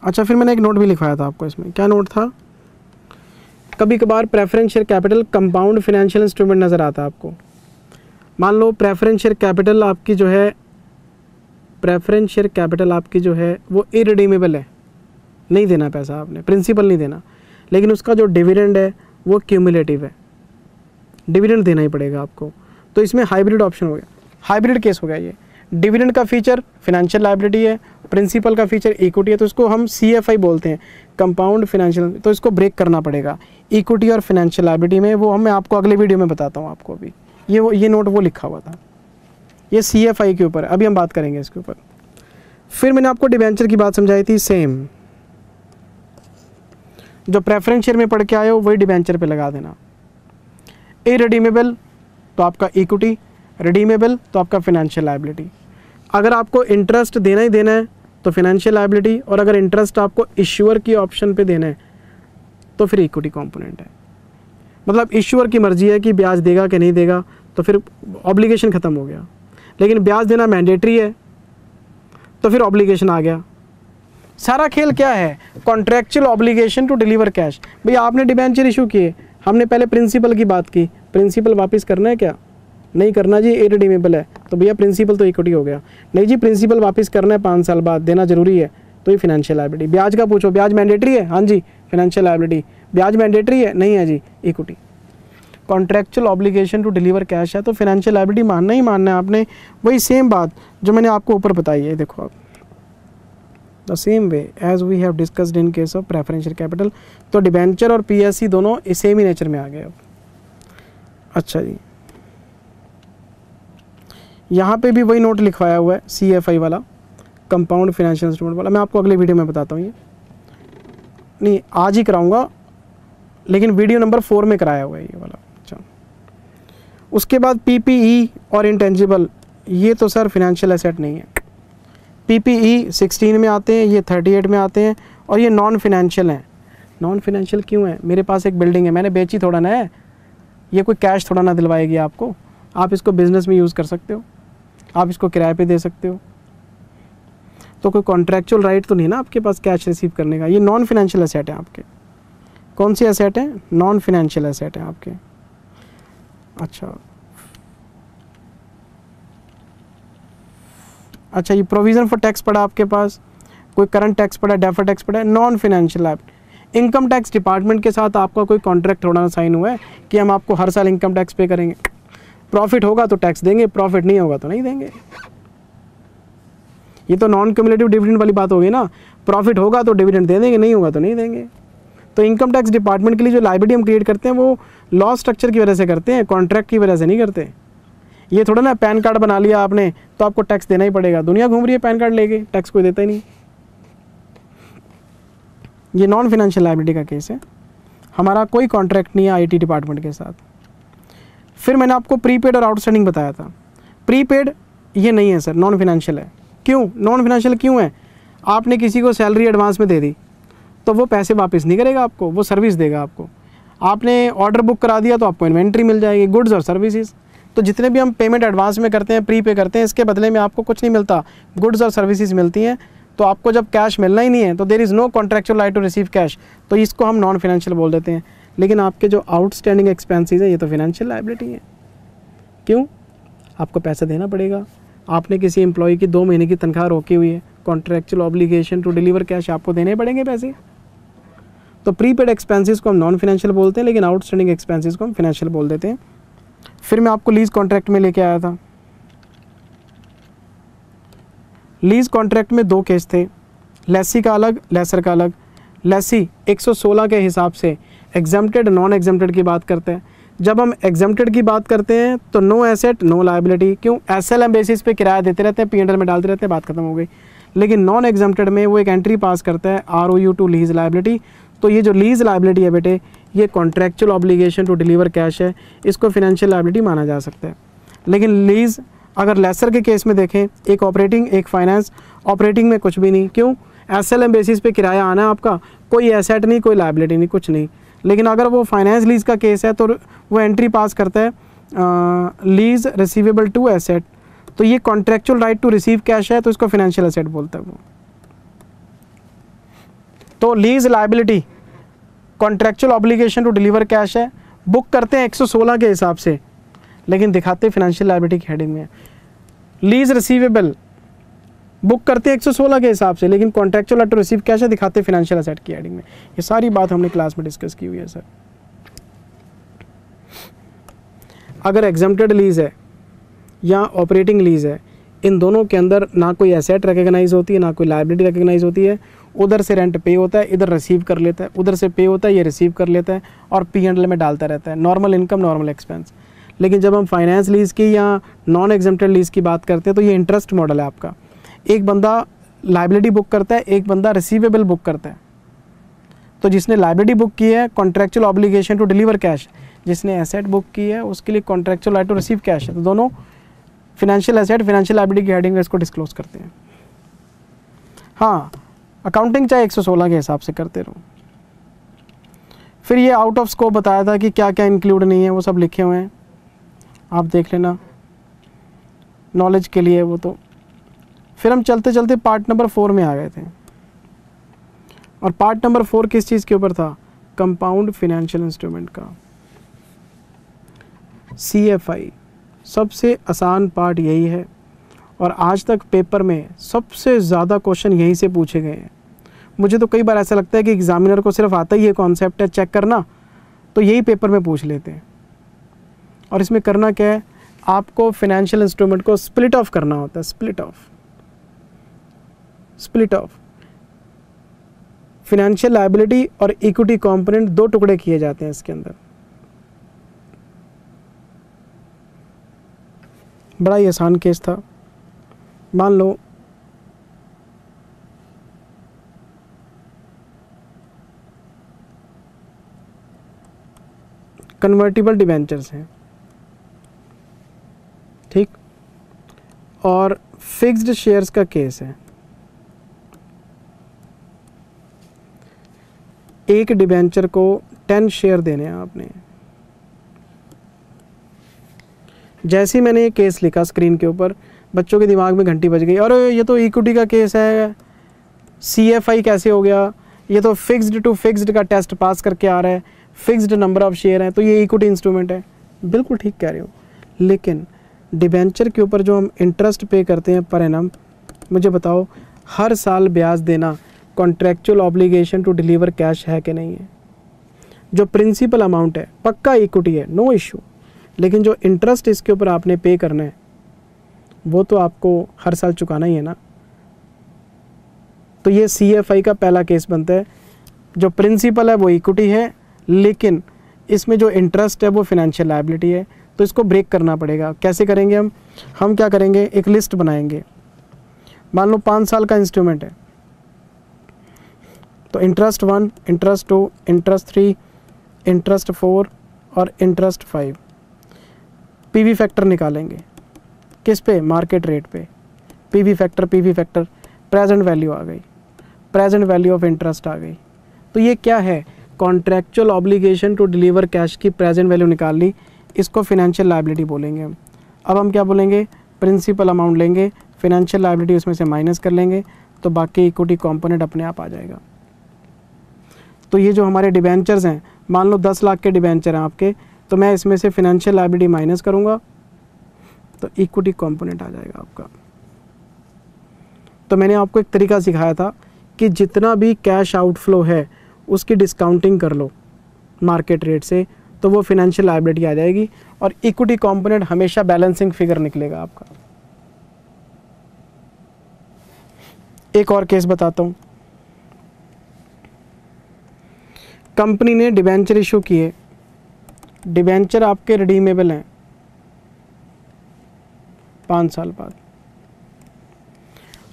अच्छा, फिर मैंने एक नोट भी लिखवाया था आपको इसमें। क्या नोट था? कभी कभार preference share capital compound financial instrument नज़र आता है आपको। मान लो प्रेफरेंस शेयर कैपिटल आपकी जो है, प्रेफरेंस शेयर कैपिटल आपकी जो है वो इरिडीमेबल है, नहीं देना पैसा आपने, प्रिंसिपल नहीं देना, लेकिन उसका जो डिविडेंड है वो क्यूमुलेटिव है, डिविडेंड देना ही पड़ेगा आपको। तो इसमें हाइब्रिड ऑप्शन हो गया, हाइब्रिड केस हो गया ये। डिविडेंड का फीचर फिनेंशियल लायबिलिटी है, प्रिंसिपल का फीचर इक्विटी है, तो इसको हम CFI बोलते हैं, कंपाउंड फाइनेंशियल। तो इसको ब्रेक करना पड़ेगा इक्विटी और फाइनेंशियल लायबिलिटी में, वो मैं आपको अगले वीडियो में बताता हूँ आपको। अभी ये नोट वो लिखा हुआ था, ये CFI के ऊपर, अभी हम बात करेंगे इसके ऊपर। फिर मैंने आपको डिबेंचर की बात समझाई थी, सेम जो प्रेफरेंस शेयर में पढ़ के आए हो वही डिबेंचर पे लगा देना। इरिडीमेबल तो आपका इक्विटी, रिडीमेबल तो आपका फाइनेंशियल लायबिलिटी। अगर आपको इंटरेस्ट देना ही देना है तो फाइनेंशियल लायबिलिटी, और अगर इंटरेस्ट आपको इश्यूअर की ऑप्शन पे देना है तो फिर इक्विटी कंपोनेंट है। मतलब इश्यूअर की मर्जी है कि ब्याज देगा कि नहीं देगा, तो फिर ऑब्लिगेशन ख़त्म हो गया। लेकिन ब्याज देना मैंडेटरी है तो फिर ऑब्लिगेशन आ गया। सारा खेल क्या है? Contractual obligation to deliver cash. भैया आपने डिबेंचर इशू किए, हमने पहले प्रिंसिपल की बात की, प्रिंसिपल वापस करना है क्या? नहीं करना जी, इरिडीमेबल है, तो भैया प्रिंसिपल तो इक्विटी हो गया। नहीं जी, प्रिंसिपल वापस करना है 5 साल बाद, देना ज़रूरी है, तो ये फाइनेंशियल लायबिलिटी। ब्याज का पूछो, ब्याज मैंडेटरी है, हाँ जी फाइनेंशियल लायबिलिटी। ब्याज मैंडेटरी है, नहीं है जी, equity. Contractual obligation to deliver cash है तो फाइनेंशियल लायबिलिटी मानना ही मानना है आपने। वही सेम बात जो मैंने आपको ऊपर बताई है, देखो आप the same way as we have discussed in case of preferential capital. तो डिबेंचर और पीएससी दोनों सेम ही नेचर में आ गए अब। अच्छा जी, यहाँ पे भी वही नोट लिखवाया हुआ है CFI वाला, कंपाउंड फाइनेंशियल इंस्ट्रूमेंट वाला। मैं आपको अगले वीडियो में बताता हूँ, ये नहीं आज ही कराऊंगा, लेकिन वीडियो नंबर 4 में कराया हुआ है ये वाला। अच्छा, उसके बाद PPE और इंटेंजिबल, ये तो सर फाइनेंशियल एसेट नहीं है। PPE 16 में आते हैं, ये 38 में आते हैं, और ये नॉन फाइनेंशियल हैं। नॉन फाइनेंशियल क्यों है? मेरे पास एक बिल्डिंग है, मैंने बेची थोड़ा ना है, ये कोई कैश थोड़ा ना दिलवाएगी आपको। आप इसको बिजनेस में यूज़ कर सकते हो, आप इसको किराए पे दे सकते हो, तो कोई कॉन्ट्रैक्चुअल राइट तो नहीं ना आपके पास कैश रिसीव करने का। ये नॉन फाइनेंशियल एसेट है आपके। कौन सी एसेट है? नॉन फाइनेंशियल एसेट है आपके। अच्छा, ये प्रोविज़न फॉर टैक्स पड़ा आपके पास, कोई करंट टैक्स पड़ा, डेफर्ड टैक्स पड़ा, non financial liability. Income tax department के साथ आपका कोई कॉन्ट्रैक्ट थोड़ा ना साइन हुआ है कि हम आपको हर साल इनकम टैक्स पे करेंगे। प्रॉफिट होगा तो टैक्स देंगे, प्रॉफिट नहीं होगा तो नहीं देंगे। ये तो नॉन क्यूमुलेटिव डिविडेंड वाली बात होगी ना, प्रॉफिट होगा तो डिविडेंड दे देंगे, नहीं होगा तो नहीं देंगे। तो इनकम टैक्स डिपार्टमेंट के लिए जो लायबिलिटी हम क्रिएट करते हैं वो लॉ स्ट्रक्चर की वजह से करते हैं, कॉन्ट्रैक्ट की वजह से नहीं करते। ये थोड़ा ना पैन कार्ड बना लिया आपने तो आपको टैक्स देना ही पड़ेगा। दुनिया घूम रही है पैन कार्ड लेके, टैक्स कोई देता ही नहीं। ये नॉन फाइनेंशियल लायबिलिटी का केस है, हमारा कोई कॉन्ट्रैक्ट नहीं है IT डिपार्टमेंट के साथ। फिर मैंने आपको प्रीपेड और आउटस्टैंडिंग बताया था। प्रीपेड ये नहीं है सर, नॉन फाइनेंशियल है। क्यों नॉन फाइनेंशियल क्यों है? आपने किसी को सैलरी एडवांस में दे दी तो वो पैसे वापस नहीं करेगा आपको, वो सर्विस देगा आपको। आपने ऑर्डर बुक करा दिया तो आपको इन्वेंट्री मिल जाएगी, गुड्स और सर्विसेज। तो जितने भी हम पेमेंट एडवांस में करते हैं, प्री पे करते हैं, इसके बदले में आपको कुछ नहीं मिलता, गुड्स और सर्विसेज मिलती हैं। तो आपको जब कैश मिलना ही नहीं है तो there is no contractual right to receive cash, तो इसको हम नॉन फाइनेंशियल बोल देते हैं। लेकिन आपके जो आउटस्टैंडिंग एक्सपेंसेस है ये तो फाइनेंशियल लायबिलिटी है। क्यों? आपको पैसा देना पड़ेगा। आपने किसी एम्प्लॉय की 2 महीने की तनख्वाह रोकी हुई है, contractual obligation to deliver cash, आपको देने पड़ेंगे पैसे। तो प्रीपेड एक्सपेंसेस को हम नॉन फाइनेंशियल बोलते हैं, लेकिन आउटस्टैंडिंग एक्सपेंसेस को हम फाइनेंशियल बोल देते हैं। फिर मैं आपको लीज कॉन्ट्रैक्ट में लेके आया था। लीज कॉन्ट्रैक्ट में 2 केस थे, लेसी का अलग, लेसर का अलग। लेसी 116 के हिसाब से एग्जम्प्टेड नॉन एग्जम्प्टेड की बात करते हैं। जब हम एग्जम्प्टेड की बात करते हैं तो नो एसेट नो लायबिलिटी। क्यों? SLM बेसिस पे किराया देते रहते हैं, P&L में डालते रहते हैं, बात खत्म हो गई। लेकिन नॉन एग्जम्प्टेड में वो एक एंट्री पास करता है ROU टू लीज लायबिलिटी। तो ये जो लीज लायबिलिटी है बेटे, ये contractual obligation to deliver cash है, इसको फाइनेंशियल लायबिलिटी माना जा सकता है। लेकिन लीज अगर लेसर के केस में देखें, एक ऑपरेटिंग एक फाइनेंस, ऑपरेटिंग में कुछ भी नहीं। क्यों? SLM बेसिस पे किराया आना है आपका, कोई एसेट नहीं, कोई लायबिलिटी नहीं, कुछ नहीं। लेकिन अगर वो फाइनेंस लीज का केस है तो वो एंट्री पास करता है लीज रिसीवेबल टू एसेट। तो ये contractual right to receive cash है, तो इसको फाइनेंशियल एसेट बोलता है वो। तो lease liability contractual obligation to deliver cash है, बुक करते हैं 116 के हिसाब से, लेकिन दिखाते फाइनेंशियल लायबिलिटी की हेडिंग में। लीज रिसीवेबल बुक करते हैं 116 के हिसाब से, लेकिन contractual right to receive cash है, दिखाते फाइनेंशियल एसेट की हेडिंग में। ये सारी बात हमने क्लास में डिस्कस की हुई है सर। अगर एग्जम्प्टेड लीज है या ऑपरेटिंग लीज है, इन दोनों के अंदर ना कोई एसेट रिकग्नाइज होती है, ना कोई लायबिलिटी रिकग्नाइज होती है। उधर से रेंट पे होता है, इधर रिसीव कर लेता है, उधर से पे होता है, ये रिसीव कर लेता है और P&L में डालता रहता है, नॉर्मल इनकम नॉर्मल एक्सपेंस। लेकिन जब हम फाइनेंस लीज की या नॉन एग्जम्प्टेड लीज की बात करते हैं तो ये इंटरेस्ट मॉडल है आपका। एक बंदा लायबिलिटी बुक करता है, एक बंदा रिसीवेबल बुक करता है। तो जिसने लायबिलिटी बुक की है contractual obligation to deliver cash, जिसने एसेट बुक की है उसके लिए contractual right to receive cash है। तो दोनों फाइनेंशियल एसेट फाइनेंशियल लायबिलिटी की हेडिंग में इसको डिस्क्लोज करते हैं। हाँ, अकाउंटिंग चाहे 116 के हिसाब से करते रहो। फिर ये आउट ऑफ स्कोप बताया था कि क्या क्या इंक्लूड नहीं है, वो सब लिखे हुए हैं, आप देख लेना नॉलेज के लिए वो तो। फिर हम चलते चलते पार्ट नंबर 4 में आ गए थे, और पार्ट नंबर 4 किस चीज़ के ऊपर था? कंपाउंड फाइनेंशियल इंस्ट्रूमेंट का। CFI सबसे आसान पार्ट यही है, और आज तक पेपर में सबसे ज़्यादा क्वेश्चन यहीं से पूछे गए हैं। मुझे तो कई बार ऐसा लगता है कि एग्जामिनर को सिर्फ आता ही ये कॉन्सेप्ट है चेक करना, तो यही पेपर में पूछ लेते हैं। और इसमें करना क्या है, आपको फाइनेंशियल इंस्ट्रूमेंट को स्प्लिट ऑफ करना होता है। स्प्लिट ऑफ फाइनेंशियल लायबिलिटी और इक्विटी कंपोनेंट 2 टुकड़े किए जाते हैं इसके अंदर। बड़ा ही आसान केस था। मान लो कन्वर्टिबल डिबेंचर्स हैं, ठीक, और फिक्स्ड शेयर्स का केस है। एक डिबेंचर को 10 शेयर देने हैं आपने। जैसे ही मैंने ये केस लिखा स्क्रीन के ऊपर, बच्चों के दिमाग में घंटी बज गई, और ये तो इक्विटी का केस है, CFI कैसे हो गया, ये तो फिक्स्ड टू फिक्स्ड का टेस्ट पास करके आ रहा है, फिक्स्ड नंबर ऑफ शेयर हैं, तो ये इक्विटी इंस्ट्रूमेंट है। बिल्कुल ठीक कह रहे हो, लेकिन डिबेंचर के ऊपर जो हम इंटरेस्ट पे करते हैं पर एनम, मुझे बताओ हर साल ब्याज देना contractual obligation to deliver cash है कि नहीं है? जो प्रिंसिपल अमाउंट है पक्का इक्विटी है, नो इशू, लेकिन जो इंटरेस्ट इसके ऊपर आपने पे करना है वो तो आपको हर साल चुकाना ही है ना। तो ये CFI का पहला केस बनता है। जो प्रिंसिपल है वो इक्विटी है, लेकिन इसमें जो इंटरेस्ट है वो फाइनेंशियल लायबिलिटी है, तो इसको ब्रेक करना पड़ेगा। कैसे करेंगे हम क्या करेंगे, एक लिस्ट बनाएंगे। मान लो 5 साल का इंस्ट्रूमेंट है, तो इंटरेस्ट 1, इंटरेस्ट 2, इंटरेस्ट 3, इंटरेस्ट 4 और इंटरेस्ट 5। PV फैक्टर निकालेंगे, किस पे, मार्केट रेट पे। PV फैक्टर प्रेजेंट वैल्यू आ गई, प्रेजेंट वैल्यू ऑफ इंटरेस्ट आ गई। तो ये क्या है, contractual obligation to deliver cash की प्रेजेंट वैल्यू निकाल ली, इसको फाइनेंशियल लायबिलिटी बोलेंगे हम। अब हम क्या बोलेंगे, प्रिंसिपल अमाउंट लेंगे, फाइनेंशियल लायबिलिटी उसमें से माइनस कर लेंगे, तो बाकी इक्विटी कंपोनेंट अपने आप आ जाएगा। तो ये जो हमारे डिबेंचर्स हैं, मान लो 10 लाख के डिबेंचर हैं आपके, तो मैं इसमें से फाइनेंशियल लायबिलिटी माइनस करूँगा तो इक्विटी कंपोनेंट आ जाएगा आपका। तो मैंने आपको एक तरीका सिखाया था कि जितना भी कैश आउटफ्लो है उसकी डिस्काउंटिंग कर लो मार्केट रेट से, तो वो फाइनेंशियल लायबिलिटी आ जाएगी और इक्विटी कंपोनेंट हमेशा बैलेंसिंग फिगर निकलेगा आपका। एक और केस बताता हूँ। कंपनी ने डिबेंचर इशू किए, डिबेंचर आपके रिडीमेबल हैं 5 साल बाद।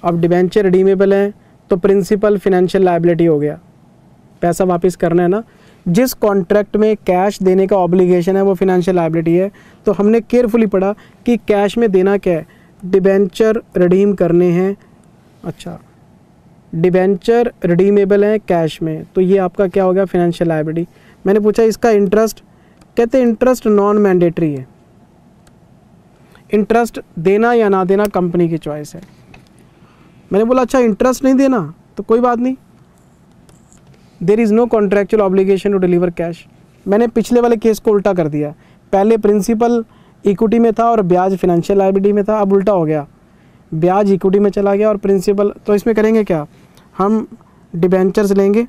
अब डिबेंचर रिडीमेबल हैं तो प्रिंसिपल फाइनेंशियल लायबिलिटी हो गया, पैसा वापस करना है ना। जिस कॉन्ट्रैक्ट में कैश देने का ऑब्लिगेशन है वो फाइनेंशियल लायबिलिटी है, तो हमने केयरफुली पढ़ा कि कैश में देना क्या है, डिबेंचर रिडीम करने हैं। अच्छा, डिबेंचर रिडीमेबल है कैश में, तो ये आपका क्या हो गया, फाइनेंशियल लायबिलिटी। मैंने पूछा इसका इंटरेस्ट, कहते हैं इंटरेस्ट नॉन मैंडेटरी है, इंटरेस्ट देना या ना देना कंपनी की चॉइस है। मैंने बोला अच्छा इंटरेस्ट नहीं देना तो कोई बात नहीं, there is no contractual obligation to deliver cash. मैंने पिछले वाले केस को उल्टा कर दिया, पहले प्रिंसिपल इक्विटी में था और ब्याज फाइनेंशियल लायबिलिटी में था, अब उल्टा हो गया, ब्याज इक्विटी में चला गया और प्रिंसिपल। तो इसमें करेंगे क्या, हम डिबेंचर्स लेंगे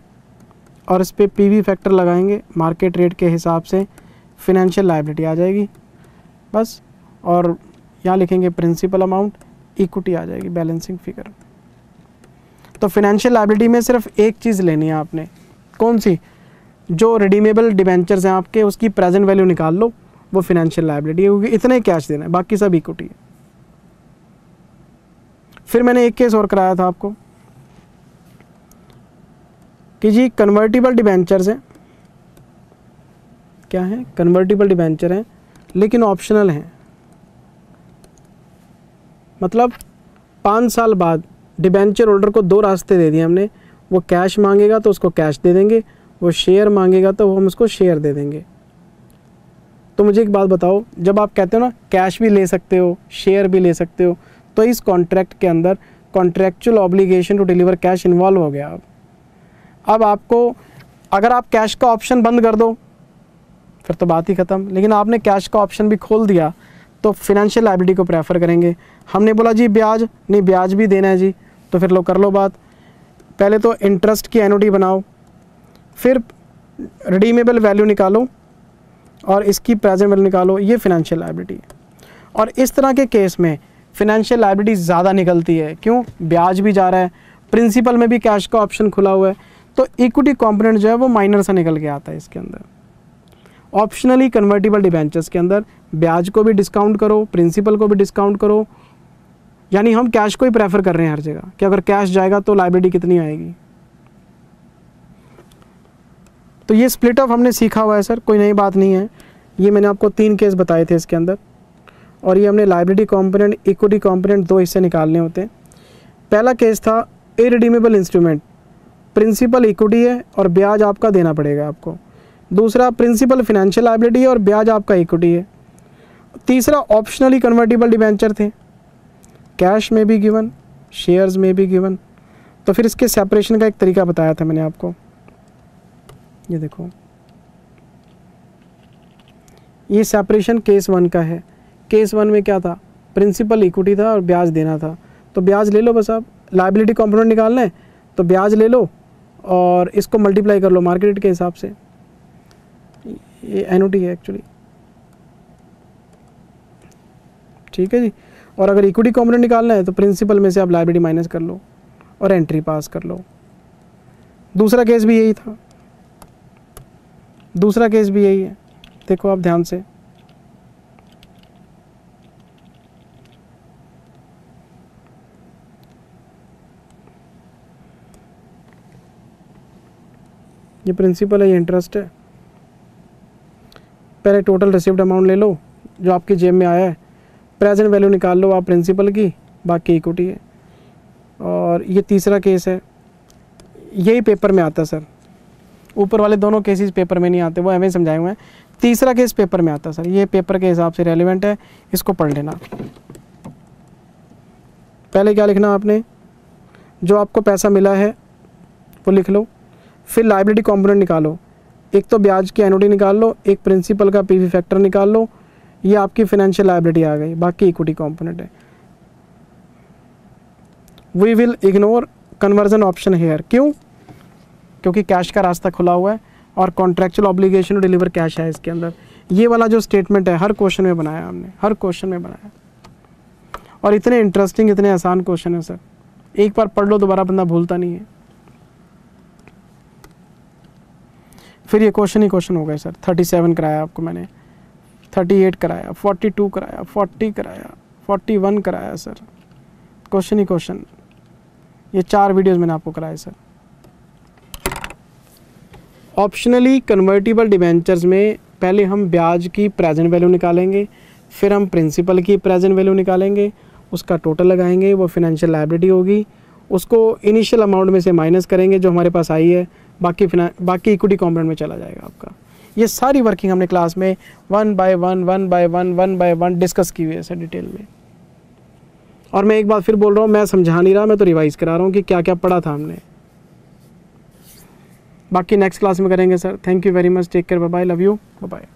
और इस पर PV फैक्टर लगाएंगे, मार्केट रेट के हिसाब से फाइनेंशियल लायबिलिटी आ जाएगी बस, और यहाँ लिखेंगे प्रिंसिपल अमाउंट, इक्विटी आ जाएगी, बैलेंसिंग फिगर। तो फाइनेंशियल लायबिलिटी में सिर्फ एक चीज़ लेनी है आपने, कौन सी, जो रिडीमेबल डिबेंचर्स हैं आपके उसकी प्रेजेंट वैल्यू निकाल लो, वो फाइनेंशियल लायबिलिटी है, क्योंकि इतना ही कैश देना है, बाकी सब इक्विटी है। फिर मैंने एक केस और कराया था आपको कि जी कन्वर्टिबल डिबेंचर्स हैं, क्या है, कन्वर्टिबल डिबेंचर हैं लेकिन ऑप्शनल हैं। मतलब 5 साल बाद डिबेंचर होल्डर को 2 रास्ते दे दिए हमने, वो कैश मांगेगा तो उसको कैश दे देंगे, वो शेयर मांगेगा तो हम उसको शेयर दे देंगे। तो मुझे एक बात बताओ, जब आप कहते हो ना कैश भी ले सकते हो शेयर भी ले सकते हो, तो इस कॉन्ट्रैक्ट के अंदर contractual obligation to deliver cash involve हो गया। अब आपको, अगर आप कैश का ऑप्शन बंद कर दो फिर तो बात ही ख़त्म, लेकिन आपने कैश का ऑप्शन भी खोल दिया तो फिनेंशियल लायबिलिटी को प्रेफर करेंगे। हमने बोला जी ब्याज, नहीं ब्याज भी देना है जी, तो फिर लो कर लो बात। पहले तो इंटरेस्ट की एनओडी बनाओ, फिर रिडीमेबल वैल्यू निकालो और इसकी प्रेजेंट वैल्यू निकालो, ये फिनेंशियल लायबिलिटी है। और इस तरह के केस में फिनेंशियल लायबिलिटी ज़्यादा निकलती है। क्यों? ब्याज भी जा रहा है, प्रिंसिपल में भी कैश का ऑप्शन खुला हुआ है, तो इक्विटी कंपोनेंट जो है वो माइनर सा निकल के आता है इसके अंदर। ऑप्शनली कन्वर्टिबल डिबेंचर्स के अंदर ब्याज को भी डिस्काउंट करो, प्रिंसिपल को भी डिस्काउंट करो, यानी हम कैश को ही प्रेफर कर रहे हैं हर जगह कि अगर कैश जाएगा तो लायबिलिटी कितनी आएगी। तो ये स्प्लिट ऑफ हमने सीखा हुआ है सर, कोई नई बात नहीं है। ये मैंने आपको 3 केस बताए थे इसके अंदर, और ये हमने लायबिलिटी कंपोनेंट, इक्विटी कंपोनेंट 2 हिस्से निकालने होते हैं। पहला केस था इरिडीमेबल इंस्ट्रूमेंट, प्रिंसिपल इक्विटी है और ब्याज आपका देना पड़ेगा आपको। दूसरा प्रिंसिपल फिनेंशियल लायबिलिटी है और ब्याज आपका इक्विटी है। तीसरा ऑप्शनली कन्वर्टिबल डिबेंचर थे, कैश में भी गिवन, शेयर्स में भी गिवन। तो फिर इसके सेपरेशन का एक तरीका बताया था मैंने आपको, ये देखो, ये सेपरेशन केस 1 का है। केस 1 में क्या था? प्रिंसिपल इक्विटी था और ब्याज देना था, तो ब्याज ले लो बस। आप लायबिलिटी कंपोनेंट निकालना है तो ब्याज ले लो और इसको मल्टीप्लाई कर लो मार्केट रेट के हिसाब से। ये एनओटी है एक्चुअली, ठीक है जी। और अगर इक्विटी कंपोनेंट निकालना है तो प्रिंसिपल में से आप लायबिलिटी माइनस कर लो और एंट्री पास कर लो। दूसरा केस भी यही था, दूसरा केस भी यही है, देखो आप ध्यान से। ये प्रिंसिपल है, ये इंटरेस्ट है। पहले टोटल रिसीव्ड अमाउंट ले लो जो आपकी जेब में आया है, प्रेजेंट वैल्यू निकाल लो आप प्रिंसिपल की, बाकी इक्विटी है। और ये तीसरा केस है, यही पेपर में आता है सर, ऊपर वाले दोनों केसेस पेपर में नहीं आते, वो हमें समझाए हुए हैं। तीसरा केस पेपर में आता है सर, ये पेपर के हिसाब से रेलिवेंट है, इसको पढ़ लेना। पहले क्या लिखना आपने? जो आपको पैसा मिला है वो लिख लो, फिर लायबिलिटी कंपोनेंट निकालो। एक तो ब्याज की एनओडी निकाल लो, एक प्रिंसिपल का पीवी फैक्टर निकाल लो, ये आपकी फाइनेंशियल लायबिलिटी आ गई, बाकी इक्विटी कंपोनेंट है। We will ignore conversion option here. क्यों? क्योंकि कैश का रास्ता खुला हुआ है और contractual obligation to deliver cash है इसके अंदर। ये वाला जो स्टेटमेंट है हर क्वेश्चन में बनाया हमने, हर क्वेश्चन में बनाया, और इतने इंटरेस्टिंग, इतने आसान क्वेश्चन है सर, एक बार पढ़ लो दोबारा बंदा भूलता नहीं है। फिर ये क्वेश्चन ही क्वेश्चन हो गए सर। 37 कराया आपको मैंने, 38 कराया, 42 कराया, 40 कराया, 41 कराया सर, क्वेश्चन ही क्वेश्चन। ये 4 वीडियोस मैंने आपको कराए सर। ऑप्शनली कन्वर्टिबल डिबेंचर्स में पहले हम ब्याज की प्रेजेंट वैल्यू निकालेंगे, फिर हम प्रिंसिपल की प्रेजेंट वैल्यू निकालेंगे, उसका टोटल लगाएंगे, वो फिनेंशियल लायबिलिटी होगी, उसको इनिशियल अमाउंट में से माइनस करेंगे जो हमारे पास आई है, बाकी इक्विटी कंपोनेंट में चला जाएगा आपका। ये सारी वर्किंग हमने क्लास में 1 बाय 1 डिस्कस की हुई है सर डिटेल में। और मैं एक बात फिर बोल रहा हूँ, मैं समझा नहीं रहा, मैं तो रिवाइज करा रहा हूँ कि क्या क्या पढ़ा था हमने। बाकी नेक्स्ट क्लास में करेंगे sir. Thank you very much, take care, bye bye, love you, bye bye.